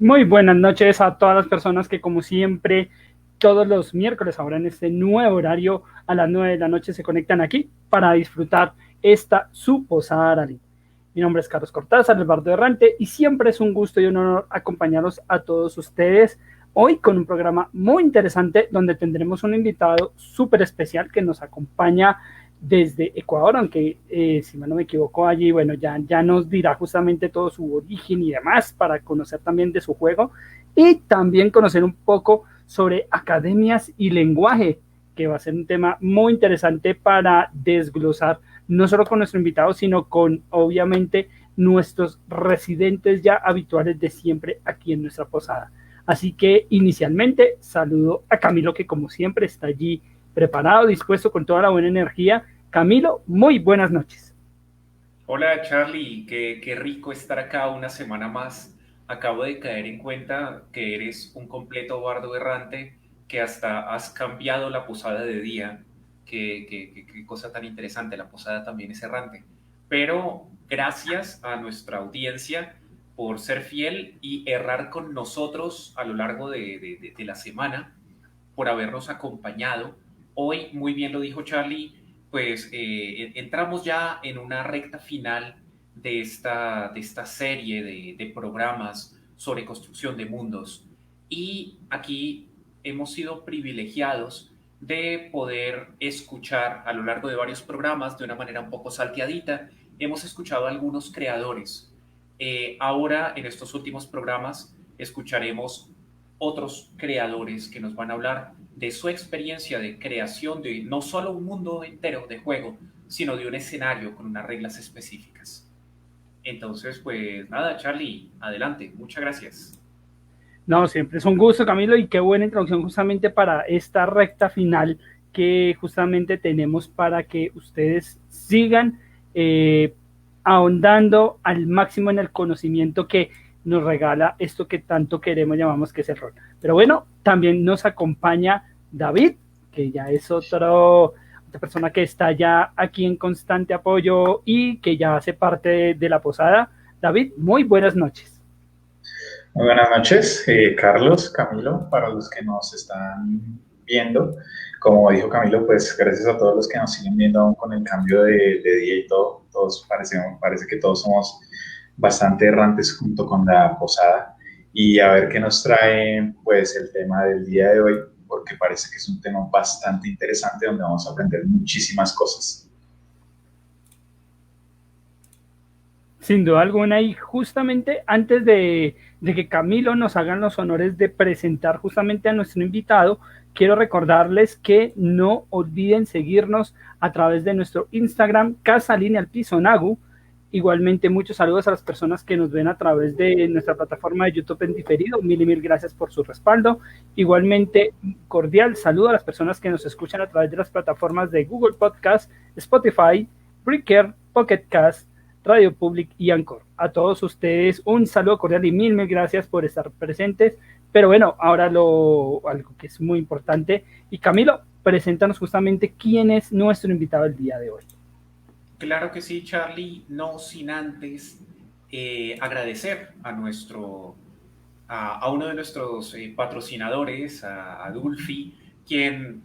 Muy buenas noches a todas las personas que, como siempre, todos los miércoles, ahora en este nuevo horario, a las 9 de la noche, se conectan aquí para disfrutar esta su posada Aralí. Mi nombre es Carlos Cortázar, el Bardo Errante, y siempre es un gusto y un honor acompañarlos a todos ustedes hoy con un programa muy interesante donde tendremos un invitado súper especial que nos acompaña desde Ecuador, aunque si no me equivoco allí, bueno, ya nos dirá justamente todo su origen y demás para conocer también de su juego y también conocer un poco sobre academias y lenguaje, que va a ser un tema muy interesante para desglosar, no solo con nuestro invitado, sino con obviamente nuestros residentes ya habituales de siempre aquí en nuestra posada. Así que inicialmente saludo a Camilo, que como siempre está allí preparado, dispuesto con toda la buena energía. Camilo, muy buenas noches. Hola Charlie, qué rico estar acá una semana más. Acabo de caer en cuenta que eres un completo bardo errante, que hasta has cambiado la posada de día. Qué cosa tan interesante, la posada también es errante. Pero gracias a nuestra audiencia por ser fiel y errar con nosotros a lo largo de la semana, por habernos acompañado. Hoy, muy bien lo dijo Charlie, pues entramos ya en una recta final de esta serie de programas sobre construcción de mundos. Y aquí hemos sido privilegiados de poder escuchar a lo largo de varios programas de una manera un poco salteadita. Hemos escuchado a algunos creadores. Ahora, en estos últimos programas, escucharemos otros creadores que nos van a hablar de su experiencia de creación de no solo un mundo entero de juego, sino de un escenario con unas reglas específicas. Entonces, pues nada, Charlie, adelante, muchas gracias. No, siempre es un gusto, Camilo, y qué buena introducción justamente para esta recta final que justamente tenemos para que ustedes sigan eh, ahondando al máximo en el conocimiento que nos regala esto que tanto queremos, llamamos que es el rol. Pero bueno, también nos acompaña David, que ya es otra persona que está ya aquí en constante apoyo y que ya hace parte de la posada. David, muy buenas noches. Muy buenas noches, Carlos, Camilo, para los que nos están viendo. Como dijo Camilo, pues gracias a todos los que nos siguen viendo aún con el cambio de día y todo. Todos parece que todos somos bastante errantes junto con la posada. Y a ver qué nos trae pues el tema del día de hoy, porque parece que es un tema bastante interesante donde vamos a aprender muchísimas cosas. Sin duda alguna, y justamente antes de que Camilo nos hagan los honores de presentar justamente a nuestro invitado, quiero recordarles que no olviden seguirnos a través de nuestro Instagram, Casa Lineal Piso Nagu. Igualmente, muchos saludos a las personas que nos ven a través de nuestra plataforma de YouTube en diferido. Mil y mil gracias por su respaldo. Igualmente, cordial saludo a las personas que nos escuchan a través de las plataformas de Google Podcast, Spotify, Breaker, Pocket Cast, Radio Public y Anchor. A todos ustedes un saludo cordial y mil gracias por estar presentes. Pero bueno, ahora algo que es muy importante. Y Camilo, preséntanos justamente quién es nuestro invitado el día de hoy. Claro que sí, Charlie, no sin antes agradecer a uno de nuestros patrocinadores, a Dulfi, quien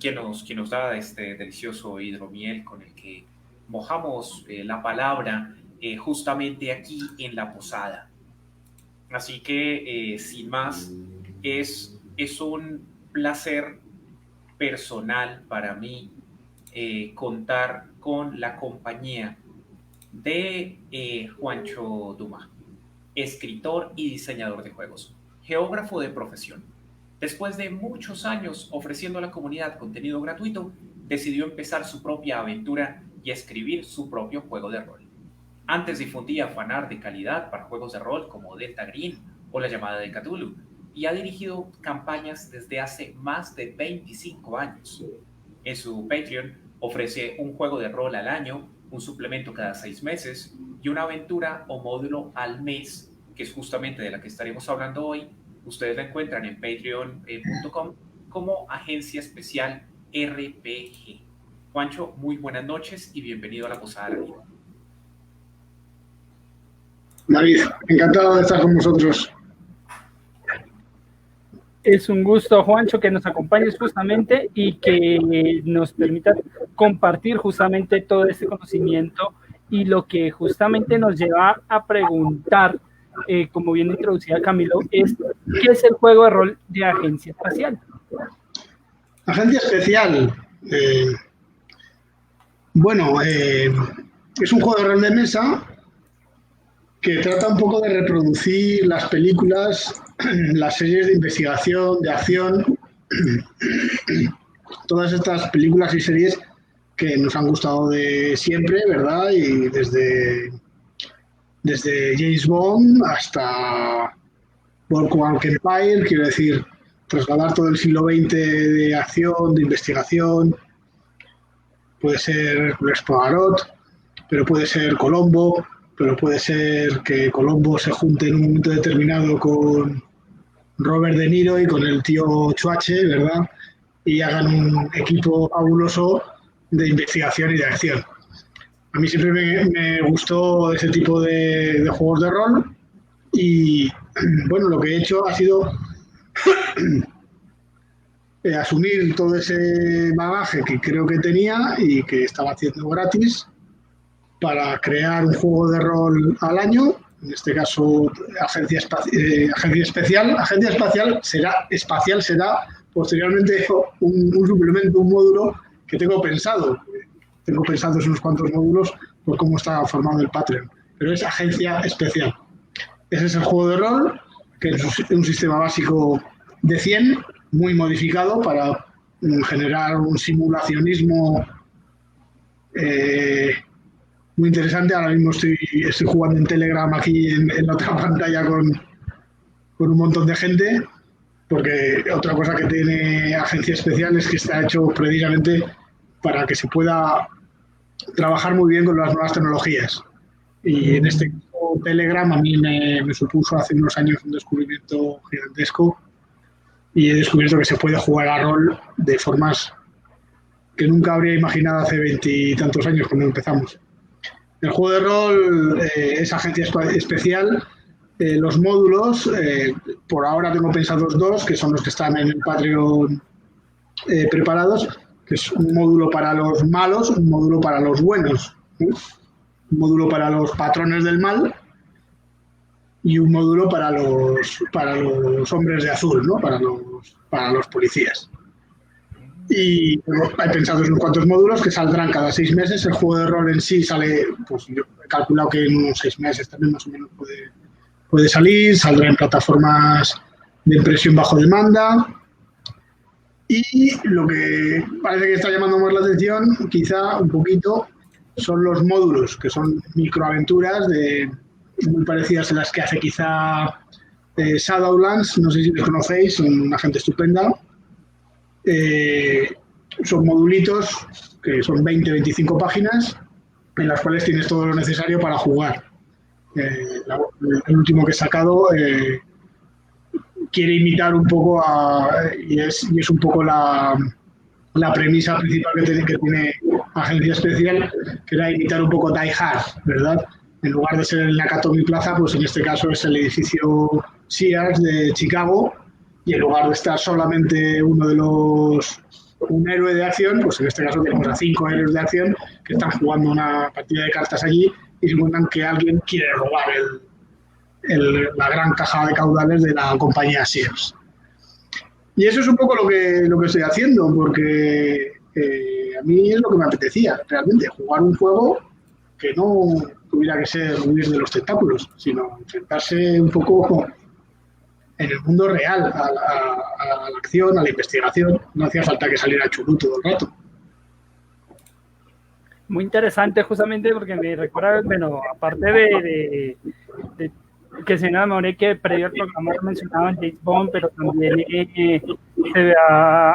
nos da este delicioso hidromiel con el que mojamos la palabra justamente aquí en la posada. Así que, sin más, es un placer personal para mí contar con la compañía de Juancho Duma, escritor y diseñador de juegos, geógrafo de profesión. Después de muchos años ofreciendo a la comunidad contenido gratuito, decidió empezar su propia aventura y escribir su propio juego de rol. Antes difundía fanart de calidad para juegos de rol como Delta Green o La llamada de Cthulhu, y ha dirigido campañas desde hace más de 25 años. En su Patreon ofrece un juego de rol al año, un suplemento cada 6 meses y una aventura o módulo al mes, que es justamente de la que estaremos hablando hoy. Ustedes la encuentran en patreon.com como Agencia Especial RPG. Juancho, muy buenas noches y bienvenido a la Posada Latina. David, encantado de estar con vosotros. Es un gusto, Juancho, que nos acompañes justamente y que nos permitas compartir justamente todo este conocimiento y lo que justamente nos lleva a preguntar, como bien introducía Camilo, es ¿qué es el juego de rol de Agencia Espacial? Agencia Especial. Bueno, es un juego de rol de mesa que trata un poco de reproducir las películas, las series de investigación, de acción, todas estas películas y series que nos han gustado de siempre, ¿verdad? Y desde James Bond hasta Boardwalk Empire, quiero decir, trasladar todo el siglo XX de acción, de investigación, puede ser Les Poirot, pero puede ser Colombo, pero puede ser que Colombo se junte en un momento determinado con Robert De Niro y con el tío Chuache, ¿verdad? Y hagan un equipo fabuloso de investigación y de acción. A mí siempre me gustó ese tipo de juegos de rol y, bueno, lo que he hecho ha sido asumir todo ese bagaje que creo que tenía y que estaba haciendo gratis para crear un juego de rol al año, en este caso Agencia Especial. Agencia Espacial será posteriormente un suplemento, un módulo que tengo pensado. Tengo pensados unos cuantos módulos por cómo está formado el Patreon, pero es Agencia Especial. Ese es el juego de rol, que es un sistema básico de 100, muy modificado para generar un simulacionismo muy interesante. Ahora mismo estoy jugando en Telegram aquí en la otra pantalla con un montón de gente, porque otra cosa que tiene Agencia Especial es que está hecho precisamente para que se pueda trabajar muy bien con las nuevas tecnologías. Y en este caso, Telegram a mí me supuso hace unos años un descubrimiento gigantesco y he descubierto que se puede jugar a rol de formas que nunca habría imaginado hace 20 y tantos años cuando empezamos. El juego de rol es Agencia Especial. Los módulos, por ahora tengo pensados 2, que son los que están en el Patreon preparados, que es un módulo para los malos, un módulo para los buenos, un módulo para los patrones del mal y un módulo para los hombres de azul, ¿no? Para los policías. Y hay pensados unos cuantos módulos que saldrán cada 6 meses. El juego de rol en sí sale, pues yo he calculado que en unos 6 meses también más o menos puede salir. Saldrá en plataformas de impresión bajo demanda. Y lo que parece que está llamando más la atención, quizá un poquito, son los módulos, que son microaventuras muy parecidas a las que hace quizá Shadowlands. No sé si los conocéis, son una gente estupenda. Son modulitos que son 20-25 páginas en las cuales tienes todo lo necesario para jugar. El último que he sacado quiere imitar un poco y es un poco la premisa principal que tiene Agencia Especial, que era imitar un poco Die Hard, ¿verdad? En lugar de ser el Nakatomi Plaza, pues en este caso es el edificio Sears de Chicago, y en lugar de estar solamente un héroe de acción, pues en este caso tenemos a 5 héroes de acción que están jugando una partida de cartas allí y se encuentran que alguien quiere robar la gran caja de caudales de la compañía Sears. Y eso es un poco lo que estoy haciendo, porque a mí es lo que me apetecía, realmente, jugar un juego que no tuviera que ser huir de los tentáculos, sino enfrentarse un poco en el mundo real, a la acción, a la investigación. No hacía falta que saliera chulú todo el rato. Muy interesante, justamente porque me recuerda, bueno, aparte de que se me enamoré que previo al programa mencionaban James Bond, pero también se ve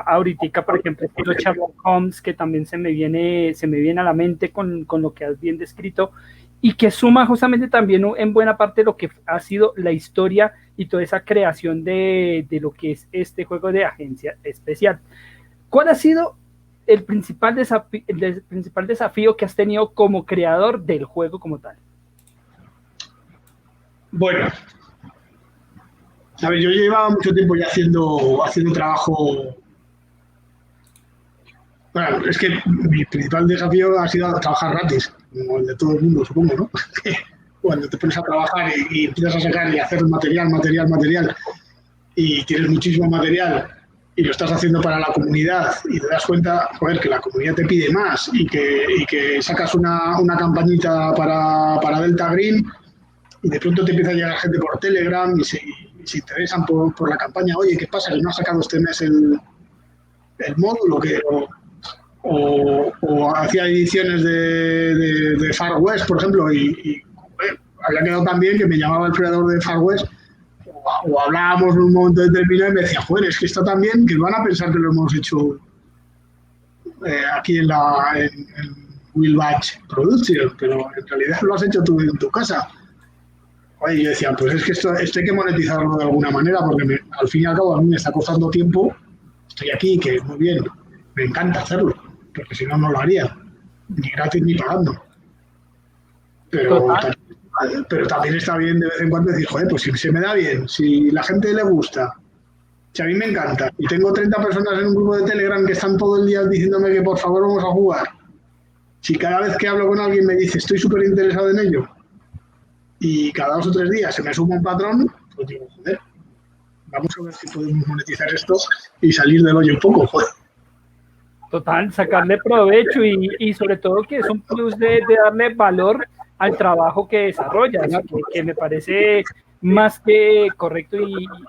ahorita, por ejemplo, estilo Sherlock Holmes, que también se me viene a la mente con lo que has bien descrito, y que suma justamente también en buena parte lo que ha sido la historia y toda esa creación de lo que es este juego de Agencia Especial. ¿Cuál ha sido el principal desafío que has tenido como creador del juego como tal? Bueno, A ver, yo llevaba mucho tiempo ya haciendo trabajo. Bueno, es que mi principal desafío ha sido trabajar gratis, como el de todo el mundo, supongo, ¿no? Cuando te pones a trabajar y empiezas a sacar y hacer material, y tienes muchísimo material y lo estás haciendo para la comunidad y te das cuenta, joder, que la comunidad te pide más y que sacas una campañita para Delta Green y de pronto te empieza a llegar gente por Telegram y se interesan por la campaña. Oye, ¿qué pasa? ¿Que no has sacado este mes el módulo? O hacía ediciones de Far West, por ejemplo, y joder, había quedado tan bien que me llamaba el creador de Far West o hablábamos en un momento determinado y me decía, joder, es que está tan bien que van a pensar que lo hemos hecho aquí en Will Batch Production, pero en realidad lo has hecho tú en tu casa. Oye, yo decía, pues es que esto hay que monetizarlo de alguna manera porque al fin y al cabo a mí me está costando tiempo, estoy aquí, que muy bien, me encanta hacerlo, porque si no, no lo haría, ni gratis ni pagando. Pero, Total. pero también está bien de vez en cuando decir, joder, pues si se me da bien, si la gente le gusta, si a mí me encanta, y tengo 30 personas en un grupo de Telegram que están todo el día diciéndome que por favor vamos a jugar, si cada vez que hablo con alguien me dice estoy súper interesado en ello, y cada 2 o 3 días se me suma un patrón, pues digo, joder, vamos a ver si podemos monetizar esto y salir del hoyo un poco, joder. Total, sacarle provecho y sobre todo que es un plus de darle valor al trabajo que desarrollas, que me parece más que correcto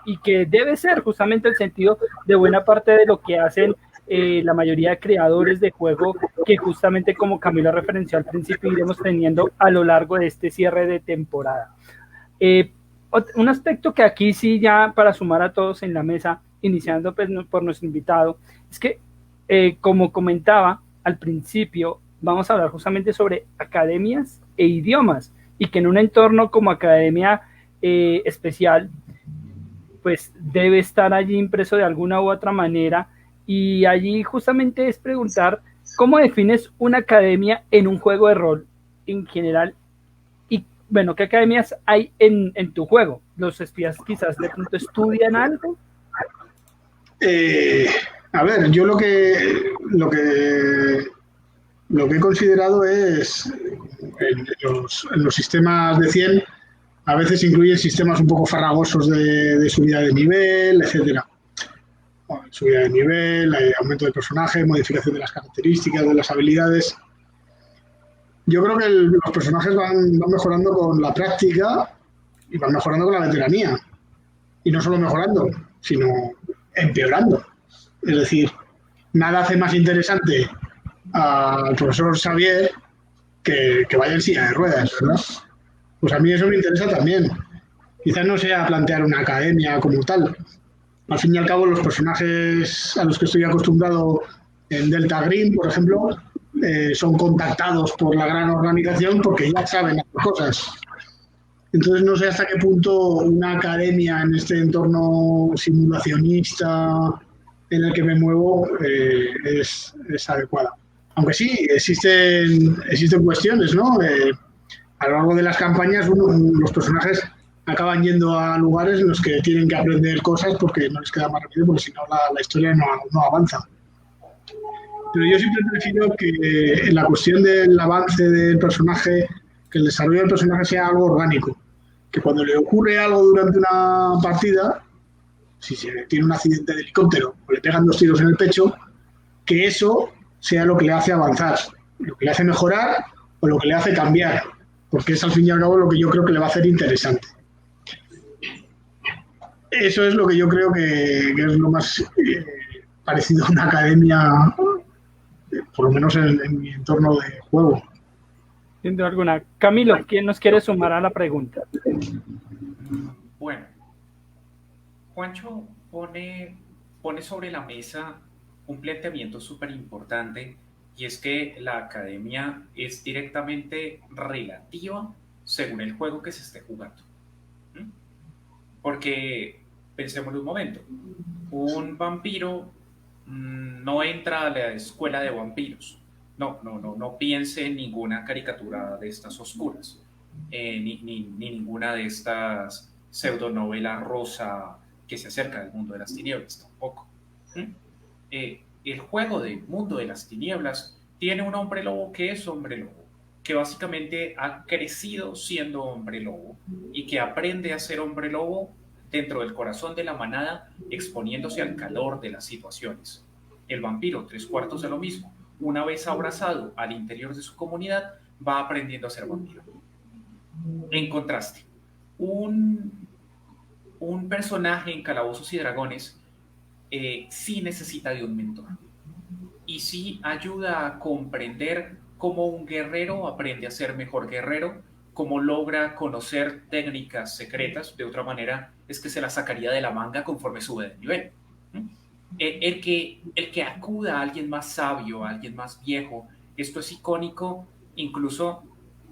y que debe ser justamente el sentido de buena parte de lo que hacen la mayoría de creadores de juego, que justamente como Camilo referenció al principio iremos teniendo a lo largo de este cierre de temporada. Eh, un aspecto que aquí sí ya para sumar a todos en la mesa, iniciando pues, por nuestro invitado, es que como comentaba al principio, vamos a hablar justamente sobre academias e idiomas y que en un entorno como academia especial, pues debe estar allí impreso de alguna u otra manera y allí justamente es preguntar cómo defines una academia en un juego de rol en general y bueno, ¿qué academias hay en tu juego? ¿Los espías quizás de pronto estudian algo? Eh, a ver, yo lo que he considerado es en los sistemas de 100 a veces incluyen sistemas un poco farragosos de subida de nivel, etcétera. Bueno, subida de nivel, aumento del personaje, modificación de las características, de las habilidades. Yo creo que los personajes van mejorando con la práctica y van mejorando con la veteranía. Y no solo mejorando, sino empeorando. Es decir, nada hace más interesante al profesor Xavier que vaya en silla de ruedas, ¿verdad? Pues a mí eso me interesa también. Quizás no sea plantear una academia como tal. Al fin y al cabo, los personajes a los que estoy acostumbrado en Delta Green, por ejemplo, son contactados por la gran organización porque ya saben hacer cosas. Entonces no sé hasta qué punto una academia en este entorno simulacionista en el que me muevo es adecuada. Aunque sí, existen cuestiones, ¿no? A lo largo de las campañas los personajes acaban yendo a lugares en los que tienen que aprender cosas porque no les queda más remedio, porque si no la historia no avanza. Pero yo siempre prefiero que en la cuestión del avance del personaje, que el desarrollo del personaje sea algo orgánico. Que cuando le ocurre algo durante una partida, si se tiene un accidente de helicóptero o le pegan 2 tiros en el pecho, que eso sea lo que le hace avanzar, lo que le hace mejorar o lo que le hace cambiar, porque es al fin y al cabo lo que yo creo que le va a hacer interesante. Eso es lo que yo creo que es lo más parecido a una academia, por lo menos en mi entorno de juego. Sin duda alguna. Camilo, ¿quién nos quiere sumar a la pregunta? Bueno, Juancho pone sobre la mesa un planteamiento súper importante y es que la academia es directamente relativa según el juego que se esté jugando. ¿Mm? Porque pensemos un momento, un vampiro no entra a la escuela de vampiros. No piense en ninguna caricatura de estas oscuras, ni ninguna de estas pseudonovela rosa que se acerca del mundo de las tinieblas, tampoco. El juego de Mundo de las Tinieblas tiene un hombre lobo que es hombre lobo, que básicamente ha crecido siendo hombre lobo y que aprende a ser hombre lobo dentro del corazón de la manada, exponiéndose al calor de las situaciones. El vampiro, 3/4 de lo mismo. Una vez abrazado al interior de su comunidad, va aprendiendo a ser vampiro. En contraste, un personaje en Calabozos y Dragones sí necesita de un mentor y sí ayuda a comprender cómo un guerrero aprende a ser mejor guerrero, cómo logra conocer técnicas secretas. De otra manera es que se las sacaría de la manga conforme sube de nivel. El que acuda a alguien más sabio, a alguien más viejo, esto es icónico incluso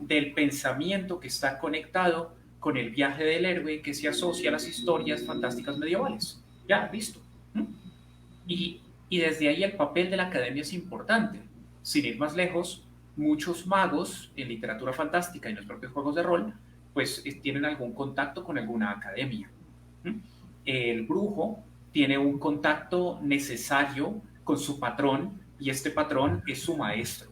del pensamiento que está conectado con el viaje del héroe que se asocia a las historias fantásticas medievales. Ya, listo. Y desde ahí el papel de la academia es importante. Sin ir más lejos, muchos magos en literatura fantástica y en los propios juegos de rol, pues tienen algún contacto con alguna academia. El brujo tiene un contacto necesario con su patrón y este patrón es su maestro.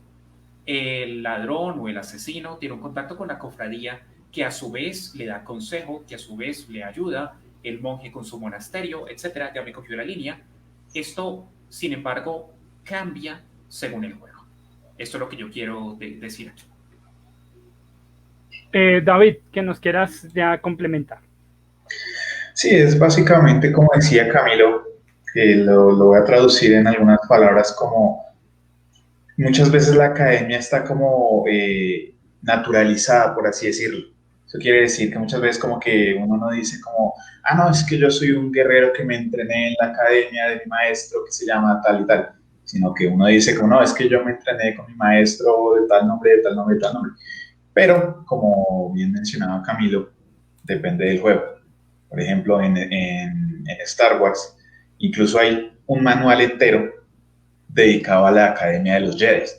El ladrón o el asesino tiene un contacto con la cofradía que a su vez le da consejo, que a su vez le ayuda, el monje con su monasterio, etcétera. Ya me cogió la línea. Esto, sin embargo, cambia según el juego. Esto es lo que yo quiero decir aquí. David, que nos quieras ya complementar. Sí, es básicamente como decía Camilo, lo voy a traducir en algunas palabras como muchas veces la academia está como naturalizada, por así decirlo. Eso quiere decir que muchas veces como que uno no dice como, no, es que yo soy un guerrero que me entrené en la academia de mi maestro que se llama tal y tal, sino que uno dice como, no, es que yo me entrené con mi maestro de tal nombre, de tal nombre, de tal nombre. Pero, como bien mencionaba Camilo, depende del juego. Por ejemplo, en Star Wars, incluso hay un manual entero dedicado a la Academia de los Jedi,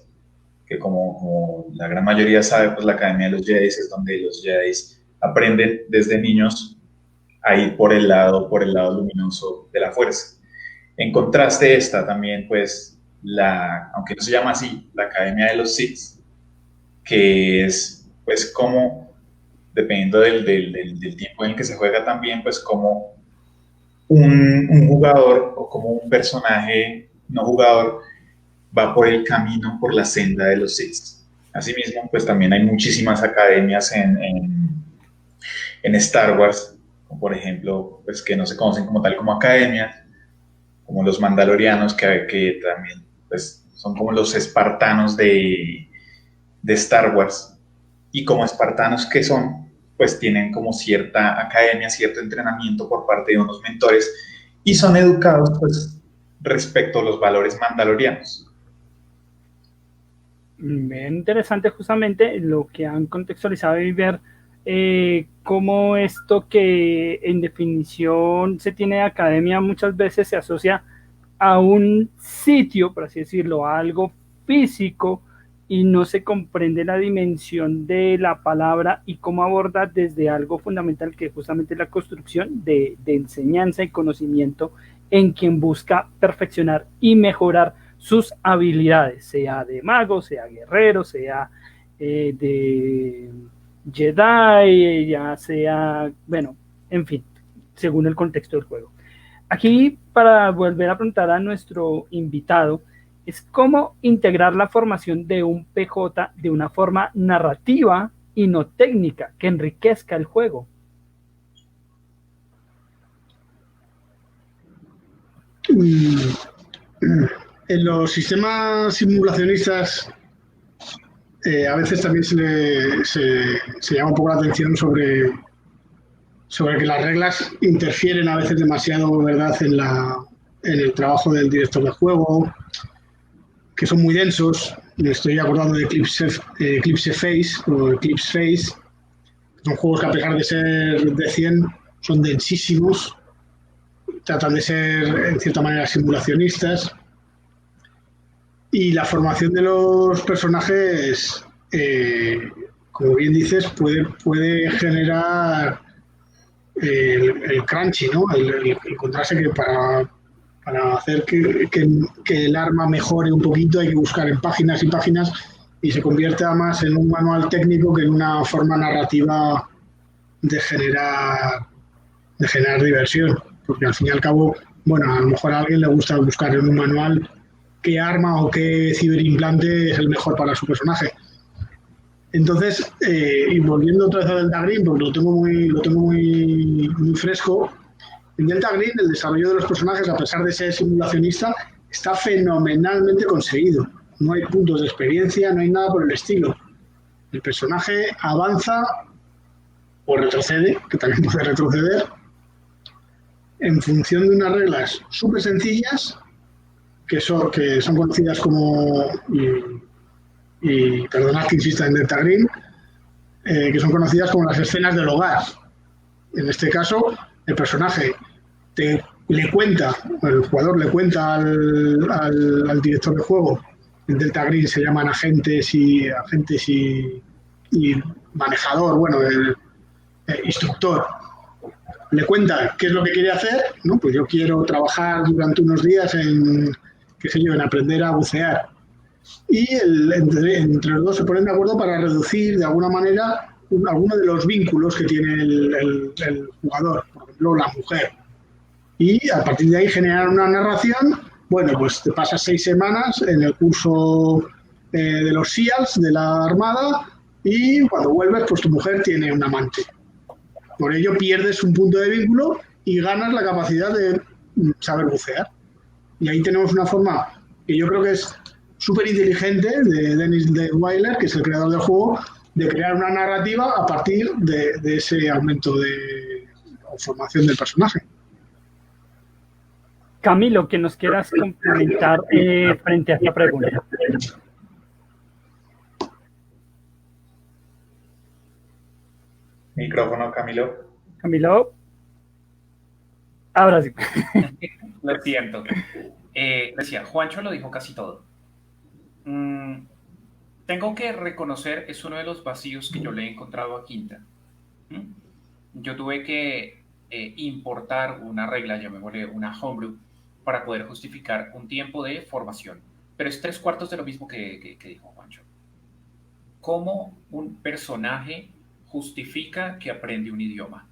que como la gran mayoría sabe, pues la Academia de los Jedi es donde los Jedi aprenden desde niños a ir por el lado luminoso de la fuerza. En contraste esta también, pues, aunque no se llama así, la Academia de los Sith, que es, pues, como, dependiendo del tiempo en el que se juega también, pues, como un jugador o como un personaje no jugador va por el camino, por la senda de los Sith. Asimismo, pues también hay muchísimas academias en Star Wars, como por ejemplo, pues que no se conocen como tal como academias, como los mandalorianos, que también pues, son como los espartanos de Star Wars, y como espartanos que son, pues tienen como cierta academia, cierto entrenamiento por parte de unos mentores, y son educados pues respecto a los valores mandalorianos. Interesante justamente lo que han contextualizado y ver cómo esto que en definición se tiene de academia muchas veces se asocia a un sitio, por así decirlo, a algo físico y no se comprende la dimensión de la palabra y cómo aborda desde algo fundamental que justamente es la construcción de enseñanza y conocimiento en quien busca perfeccionar y mejorar sus habilidades, sea de mago, sea guerrero, sea de Jedi, ya sea, bueno, en fin, según el contexto del juego. Aquí, para volver a preguntar a nuestro invitado, es cómo integrar la formación de un PJ de una forma narrativa y no técnica, que enriquezca el juego. En los sistemas simulacionistas a veces también se llama un poco la atención sobre que las reglas interfieren a veces demasiado, ¿verdad?, en el trabajo del director de juego, que son muy densos. Me estoy acordando de Eclipse Phase o Eclipse Phase. Son juegos que, a pesar de ser de 100, son densísimos. Tratan de ser, en cierta manera, simulacionistas. Y la formación de los personajes, como bien dices, puede generar el crunchy, ¿no? El contraste que para hacer que el arma mejore un poquito hay que buscar en páginas y páginas y se convierta más en un manual técnico que en una forma narrativa de generar diversión. Porque al fin y al cabo, bueno, a lo mejor a alguien le gusta buscar en un manual qué arma o qué ciberimplante es el mejor para su personaje. Entonces, y volviendo otra vez a Delta Green, porque lo tengo muy fresco, en Delta Green el desarrollo de los personajes, a pesar de ser simulacionista, está fenomenalmente conseguido. No hay puntos de experiencia, no hay nada por el estilo. El personaje avanza o retrocede, que también puede retroceder, en función de unas reglas súper sencillas, que son conocidas como, y perdonad que insista en Delta Green, que son conocidas como las escenas del hogar. En este caso, el personaje el jugador le cuenta al director de juego, en Delta Green se llaman agentes y manejador, bueno, el instructor, le cuenta qué es lo que quiere hacer, ¿no? Pues yo quiero trabajar durante unos días en aprender a bucear. Y entre los dos se ponen de acuerdo para reducir de alguna manera alguno de los vínculos que tiene el jugador, por ejemplo, la mujer. Y a partir de ahí generar una narración. Bueno, pues te pasas 6 semanas en el curso de los SEALs de la Armada y cuando vuelves, pues tu mujer tiene un amante. Por ello pierdes un punto de vínculo y ganas la capacidad de saber bucear. Y ahí tenemos una forma que yo creo que es súper inteligente de Dennis Weiler, que es el creador del juego, de crear una narrativa a partir de ese aumento de formación del personaje. Camilo, que nos quieras complementar frente a esta pregunta. Micrófono, Camilo. Camilo. Ahora sí. Lo siento. Decía, Juancho lo dijo casi todo. Tengo que reconocer, es uno de los vacíos que yo le he encontrado a Quinta. Yo tuve que importar una regla, llamémosle una homebrew, para poder justificar un tiempo de formación. Pero es 3/4 de lo mismo que dijo Juancho. ¿Cómo un personaje justifica que aprende un idioma?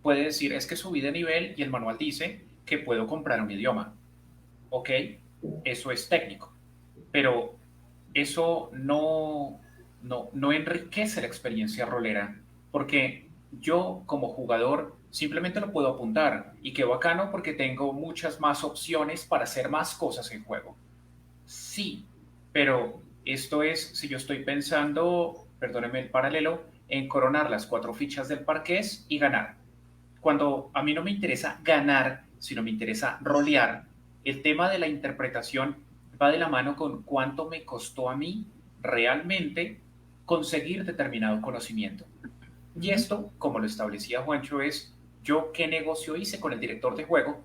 Puede decir, es que subí de nivel y el manual dice que puedo comprar un idioma. Ok, eso es técnico. Pero eso no enriquece la experiencia rolera, porque yo como jugador simplemente lo puedo apuntar y qué bacano porque tengo muchas más opciones para hacer más cosas en juego. Sí, pero esto es si yo estoy pensando, perdónenme el paralelo, en coronar las 4 fichas del parqués y ganar. Cuando a mí no me interesa ganar, sino me interesa rolear, el tema de la interpretación va de la mano con cuánto me costó a mí realmente conseguir determinado conocimiento. Y esto, como lo establecía Juancho, es yo qué negocio hice con el director de juego,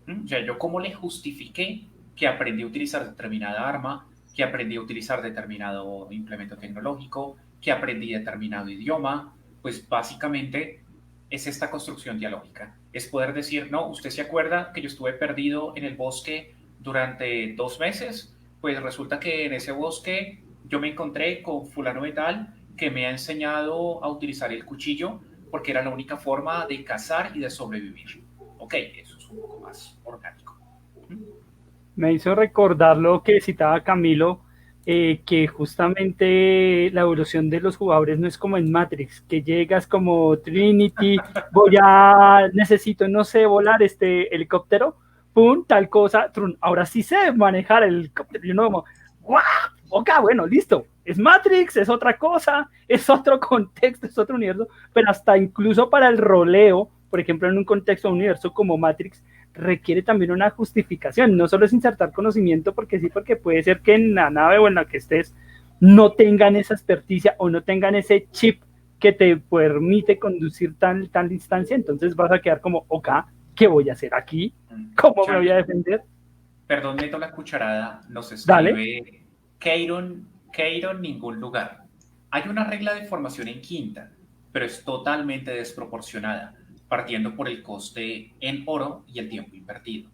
o sea, yo cómo le justifiqué que aprendí a utilizar determinada arma, que aprendí a utilizar determinado implemento tecnológico, que aprendí determinado idioma. Pues básicamente es esta construcción dialógica. Es poder decir, no, usted se acuerda que yo estuve perdido en el bosque durante 2 meses, pues resulta que en ese bosque yo me encontré con fulano de tal que me ha enseñado a utilizar el cuchillo porque era la única forma de cazar y de sobrevivir. Ok, eso es un poco más orgánico. Me hizo recordar lo que citaba Camilo, que justamente la evolución de los jugadores no es como en Matrix, que llegas como Trinity, necesito, no sé, volar este helicóptero, pum, tal cosa, trun, ahora sí sé manejar el helicóptero, y uno como, ¡guau! Ok, bueno, listo, es Matrix, es otra cosa, es otro contexto, es otro universo, pero hasta incluso para el roleo, por ejemplo, en un contexto de un universo como Matrix, requiere también una justificación, no solo es insertar conocimiento porque sí, porque puede ser que en la nave o en la que estés no tengan esa experticia o no tengan ese chip que te permite conducir tal distancia, entonces vas a quedar como, ok, ¿qué voy a hacer aquí? ¿Cómo me voy a defender? Perdón, meto la cucharada, nos escribe Keiron, ningún lugar. Hay una regla de formación en quinta, pero es totalmente desproporcionada. partiendo por el coste en oro y el tiempo invertido.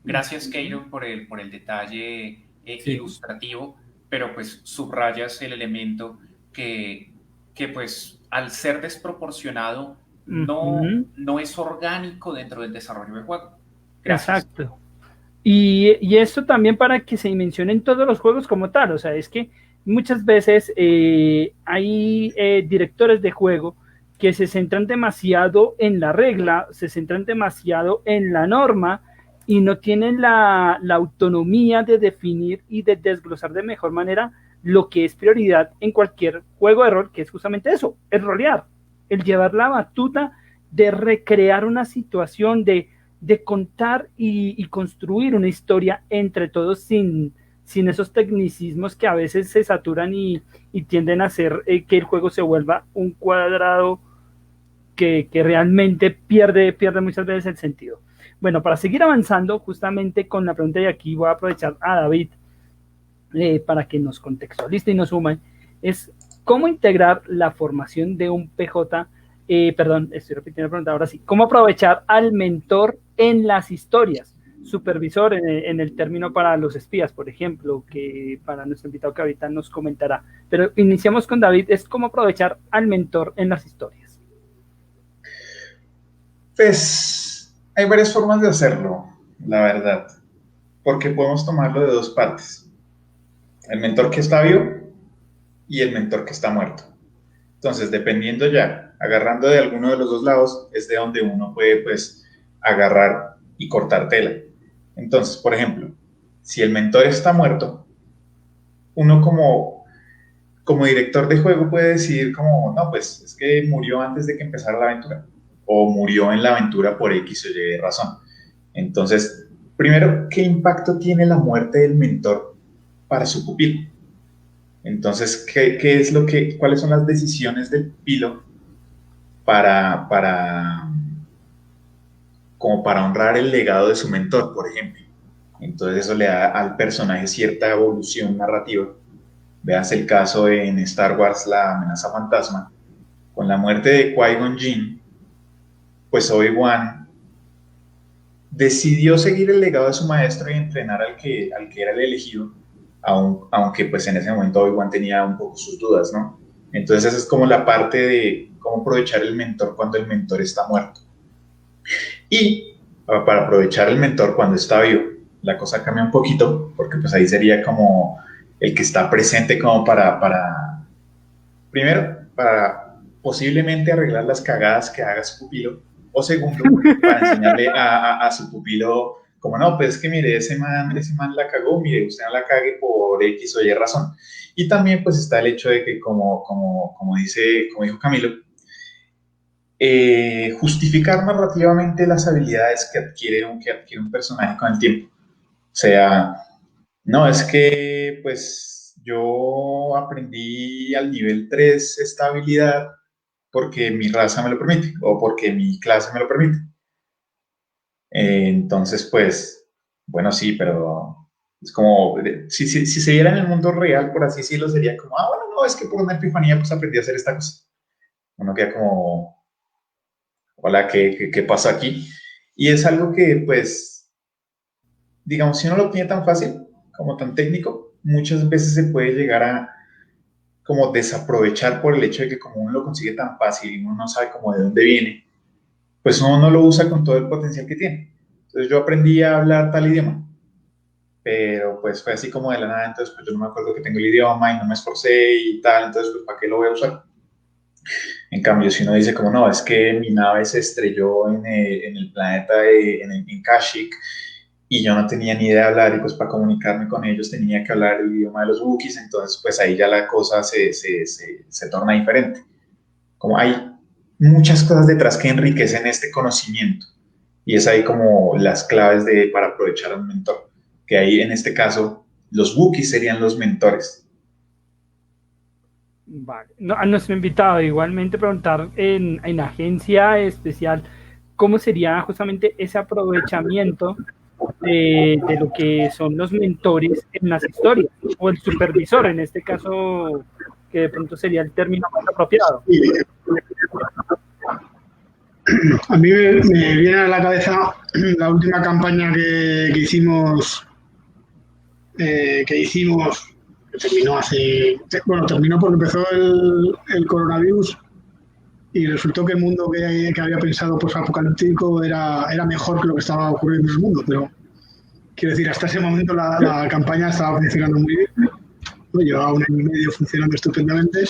Gracias, Keiro, por el detalle ilustrativo, pero pues subrayas el elemento que pues al ser desproporcionado no es orgánico dentro del desarrollo del juego. Gracias. Exacto. Y esto también para que se dimensionen todos los juegos como tal, o sea, es que muchas veces hay directores de juego que se centran demasiado en la regla, se centran demasiado en la norma y no tienen la autonomía de definir y de desglosar de mejor manera lo que es prioridad en cualquier juego de rol, que es justamente eso, el rolear, el llevar la batuta de recrear una situación, de contar y construir una historia entre todos sin esos tecnicismos que a veces se saturan y tienden a hacer que el juego se vuelva un cuadrado que realmente pierde muchas veces el sentido. Bueno, para seguir avanzando justamente con la pregunta de aquí, voy a aprovechar a David para que nos contextualice y nos sume, es cómo integrar la formación de un PJ, estoy repitiendo la pregunta ahora sí, cómo aprovechar al mentor en las historias, supervisor en el término para los espías, por ejemplo, que para nuestro invitado que ahorita nos comentará, pero iniciamos con David, es cómo aprovechar al mentor en las historias. Pues hay varias formas de hacerlo, la verdad, porque podemos tomarlo de dos partes, el mentor que está vivo y el mentor que está muerto. Entonces, dependiendo ya, agarrando de alguno de los dos lados, es de donde uno puede, pues, agarrar y cortar tela. Entonces, por ejemplo, si el mentor está muerto, uno como director de juego puede decidir como, no, pues, es que murió antes de que empezara la aventura, o murió en la aventura por X o Y razón. Entonces, primero, ¿qué impacto tiene la muerte del mentor para su pupilo? Entonces, ¿cuáles son las decisiones del pupilo como para honrar el legado de su mentor, por ejemplo? Entonces eso le da al personaje cierta evolución narrativa. Veas el caso en Star Wars, La amenaza fantasma. Con la muerte de Qui-Gon Jinn, pues Obi-Wan decidió seguir el legado de su maestro y entrenar al que era el elegido, aunque pues en ese momento Obi-Wan tenía un poco sus dudas, ¿no? Entonces esa es como la parte de cómo aprovechar el mentor cuando el mentor está muerto. Y para aprovechar el mentor cuando está vivo, la cosa cambia un poquito, porque pues ahí sería como el que está presente como primero, para posiblemente arreglar las cagadas que haga su pupilo, o segundo, para enseñarle a su pupilo como, no, pues es que mire, ese man la cagó, mire, usted no la cague por X o Y razón. Y también pues está el hecho de que como dijo Camilo, justificar narrativamente las habilidades que adquiere un personaje con el tiempo. O sea, no, es que pues yo aprendí al nivel 3 esta habilidad porque mi raza me lo permite o porque mi clase me lo permite. Entonces, pues, bueno, sí, pero es como, si se diera en el mundo real, por así decirlo, sería como, bueno, no, es que por una epifanía pues aprendí a hacer esta cosa. Uno queda como, hola, ¿qué pasa aquí? Y es algo que, pues, digamos, si uno lo tiene tan fácil, como tan técnico, muchas veces se puede llegar a como desaprovechar por el hecho de que como uno lo consigue tan fácil y uno no sabe como de dónde viene, pues uno no lo usa con todo el potencial que tiene. Entonces yo aprendí a hablar tal idioma, pero pues fue así como de la nada, entonces pues yo no me acuerdo que tengo el idioma y no me esforcé y tal, entonces pues ¿para qué lo voy a usar? En cambio, si uno dice como no, es que mi nave se estrelló en el planeta, en Kashyyyk, y yo no tenía ni idea de hablar, y pues para comunicarme con ellos tenía que hablar el idioma de los Wookiees, entonces pues ahí ya la cosa se torna diferente. Como hay muchas cosas detrás que enriquecen este conocimiento, y es ahí como las claves para aprovechar a un mentor, que ahí en este caso los Wookiees serían los mentores. Vale. No, a nuestro invitado igualmente preguntar en agencia especial cómo sería justamente ese aprovechamiento de lo que son los mentores en las historias, o el supervisor en este caso, que de pronto sería el término más apropiado. A mí me viene a la cabeza la última campaña que hicimos, que terminó terminó porque empezó el coronavirus y resultó que el mundo que había pensado posapocalíptico era mejor que lo que estaba ocurriendo en el mundo, pero quiero decir, hasta ese momento la campaña estaba funcionando muy bien, ¿no? Llevaba 1 año y medio funcionando estupendamente.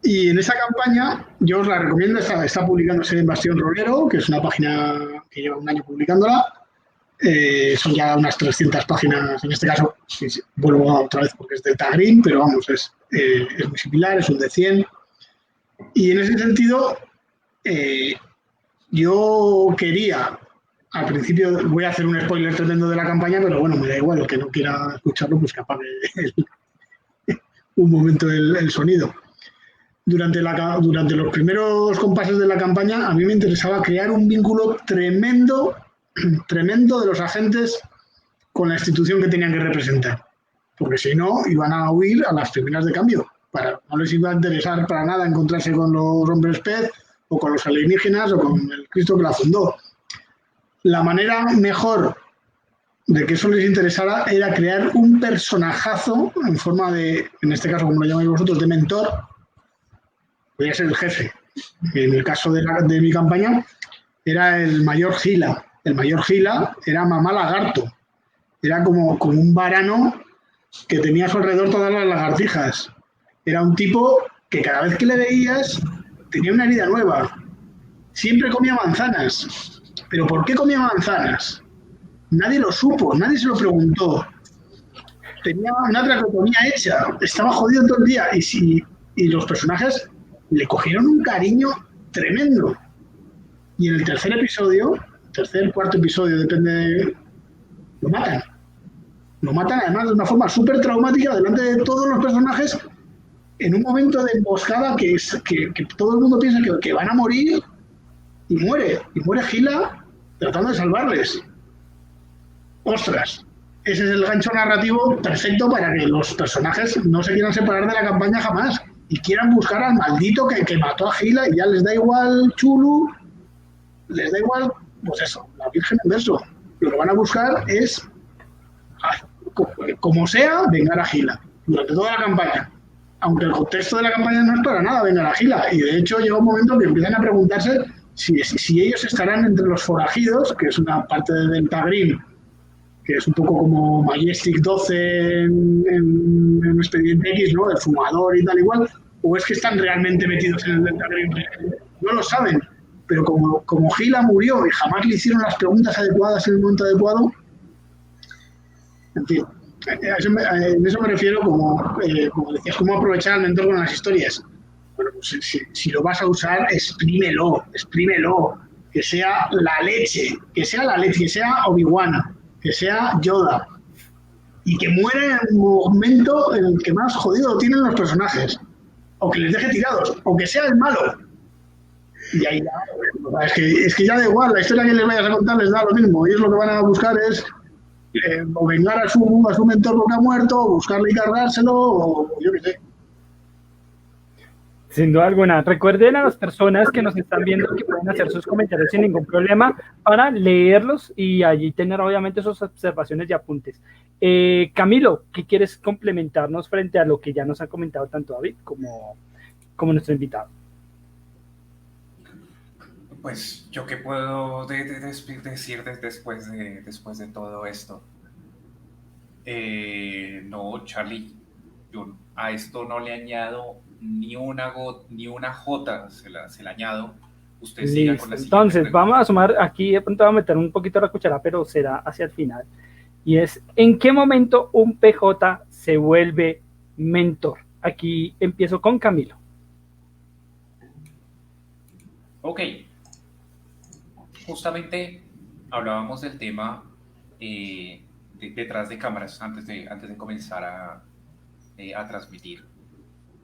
Y en esa campaña, yo os la recomiendo, está publicándose en Bastión Rolero, que es una página que lleva 1 año publicándola. Son ya unas 300 páginas, en este caso, sí, vuelvo otra vez porque es Delta Green, pero vamos, es muy similar, es un de 100. Y en ese sentido, yo quería, al principio voy a hacer un spoiler tremendo de la campaña, pero bueno, me da igual, el que no quiera escucharlo, pues que apague un momento el sonido. Durante los primeros compases de la campaña, a mí me interesaba crear un vínculo tremendo de los agentes con la institución que tenían que representar. Porque si no, iban a huir a las primeras de cambio. No les iba a interesar para nada encontrarse con los hombres pez o con los alienígenas o con el Cristo que la fundó. La manera mejor de que eso les interesara era crear un personajazo en forma de, en este caso, como lo llamáis vosotros, de mentor. Podría ser el jefe. En el caso de mi campaña, era el mayor Gila. El mayor Gila era Mamá Lagarto. Era como un varano que tenía a su alrededor todas las lagartijas. Era un tipo que cada vez que le veías tenía una herida nueva. Siempre comía manzanas. ¿Pero por qué comía manzanas? Nadie lo supo, nadie se lo preguntó. Tenía una traqueotomía hecha, estaba jodido todo el día. Y los personajes le cogieron un cariño tremendo. Y en el cuarto episodio, depende, lo matan. Lo matan además de una forma súper traumática delante de todos los personajes en un momento de emboscada que todo el mundo piensa que van a morir y muere Gila tratando de salvarles. Ostras, ese es el gancho narrativo perfecto para que los personajes no se quieran separar de la campaña jamás y quieran buscar al maldito que mató a Gila y ya les da igual Chulu, les da igual, pues eso, la Virgen en verso. Lo que van a buscar es, como sea, vengar a Gila durante toda la campaña. Aunque el contexto de la campaña no es para nada vengar a Gila. Y de hecho llega un momento que empiezan a preguntarse si ellos estarán entre los forajidos, que es una parte de Delta Green, que es un poco como Majestic 12 en Expediente X, ¿no? El fumador y tal igual, o es que están realmente metidos en el Delta Green. No lo saben, pero como Gila murió y jamás le hicieron las preguntas adecuadas en el momento adecuado, en fin, en eso me refiero como decías, cómo aprovechar al mentor con las historias. Bueno, pues si lo vas a usar, exprímelo, que sea la leche, que sea Obi-Wan, que sea Yoda, y que muera en el momento en el que más jodido tienen los personajes, o que les deje tirados, o que sea el malo. Y ahí ya, es que ya da igual, la historia que les vayas a contar les da lo mismo, y es lo que van a buscar es o vengar a su mentor porque ha muerto, o buscarle y cargárselo, o yo qué sé. Sin duda alguna. Recuerden a las personas que nos están viendo que pueden hacer sus comentarios sin ningún problema para leerlos y allí tener obviamente sus observaciones y apuntes. Camilo, ¿qué quieres complementarnos frente a lo que ya nos ha comentado tanto David como nuestro invitado? Pues yo qué puedo decir después de todo esto. No, Charlie, yo a esto no le añado ni una jota, se la añado. Usted siga con la siguiente Entonces, pregunta. vamos a sumar aquí, de pronto voy a meter un poquito la cuchara, pero será hacia el final. Y es, ¿en qué momento un PJ se vuelve mentor? Aquí empiezo con Camilo. Ok. Justamente hablábamos del tema detrás de cámaras antes de comenzar a transmitir.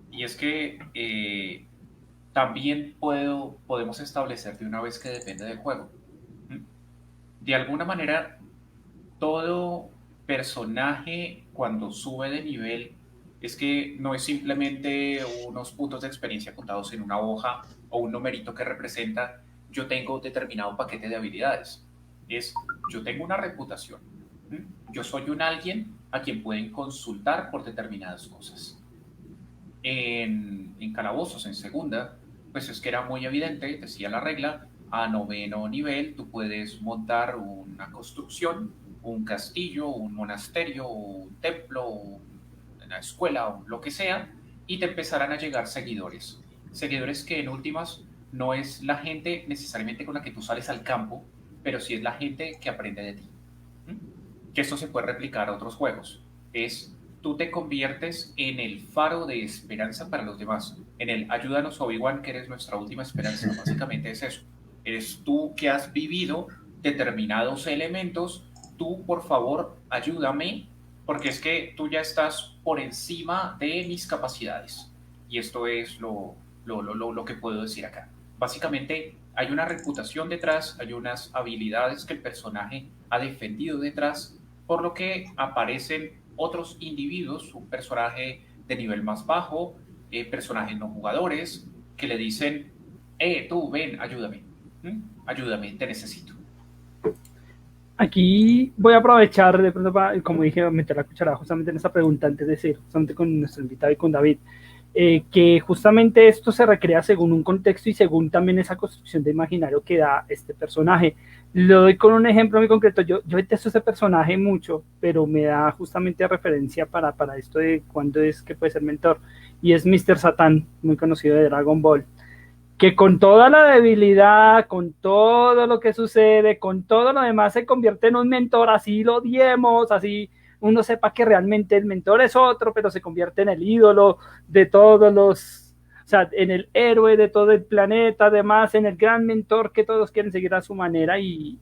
Y es que también podemos establecer de una vez que depende del juego. De alguna manera, todo personaje cuando sube de nivel es que no es simplemente unos puntos de experiencia contados en una hoja o un numerito que representa yo tengo determinado paquete de habilidades. Yo tengo una reputación. Yo soy un alguien a quien pueden consultar por determinadas cosas. En calabozos, en segunda, pues es que era muy evidente, decía la regla, a 9º nivel tú puedes montar una construcción, un castillo, un monasterio, un templo, una escuela o lo que sea, y te empezarán a llegar seguidores. Seguidores que en últimas no es la gente necesariamente con la que tú sales al campo, pero sí es la gente que aprende de ti. Que esto se puede replicar a otros juegos. Tú te conviertes en el faro de esperanza para los demás, en el ayúdanos Obi-Wan, que eres nuestra última esperanza. Básicamente es eso. Eres tú que has vivido determinados elementos, tú por favor ayúdame, porque es que tú ya estás por encima de mis capacidades. Y esto es lo que puedo decir acá. Básicamente hay una reputación detrás, hay unas habilidades que el personaje ha defendido detrás, por lo que aparecen otros individuos, un personaje de nivel más bajo, personajes no jugadores, que le dicen, tú ven, ayúdame, ayúdame, te necesito. Aquí voy a aprovechar, de pronto, para, como dije, meter la cucharada justamente en esa pregunta antes de decir, justamente con nuestro invitado y con David, que justamente esto se recrea según un contexto y según también esa construcción de imaginario que da este personaje. Lo doy con un ejemplo muy concreto. Yo detesto ese personaje mucho, pero me da justamente referencia para esto de cuándo es que puede ser mentor, y es Mr. Satan, muy conocido de Dragon Ball, que con toda la debilidad, con todo lo que sucede, con todo lo demás, se convierte en un mentor, así lo odiemos, así uno sepa que realmente el mentor es otro, pero se convierte en el ídolo de todos los, o sea, en el héroe de todo el planeta, además en el gran mentor que todos quieren seguir a su manera, y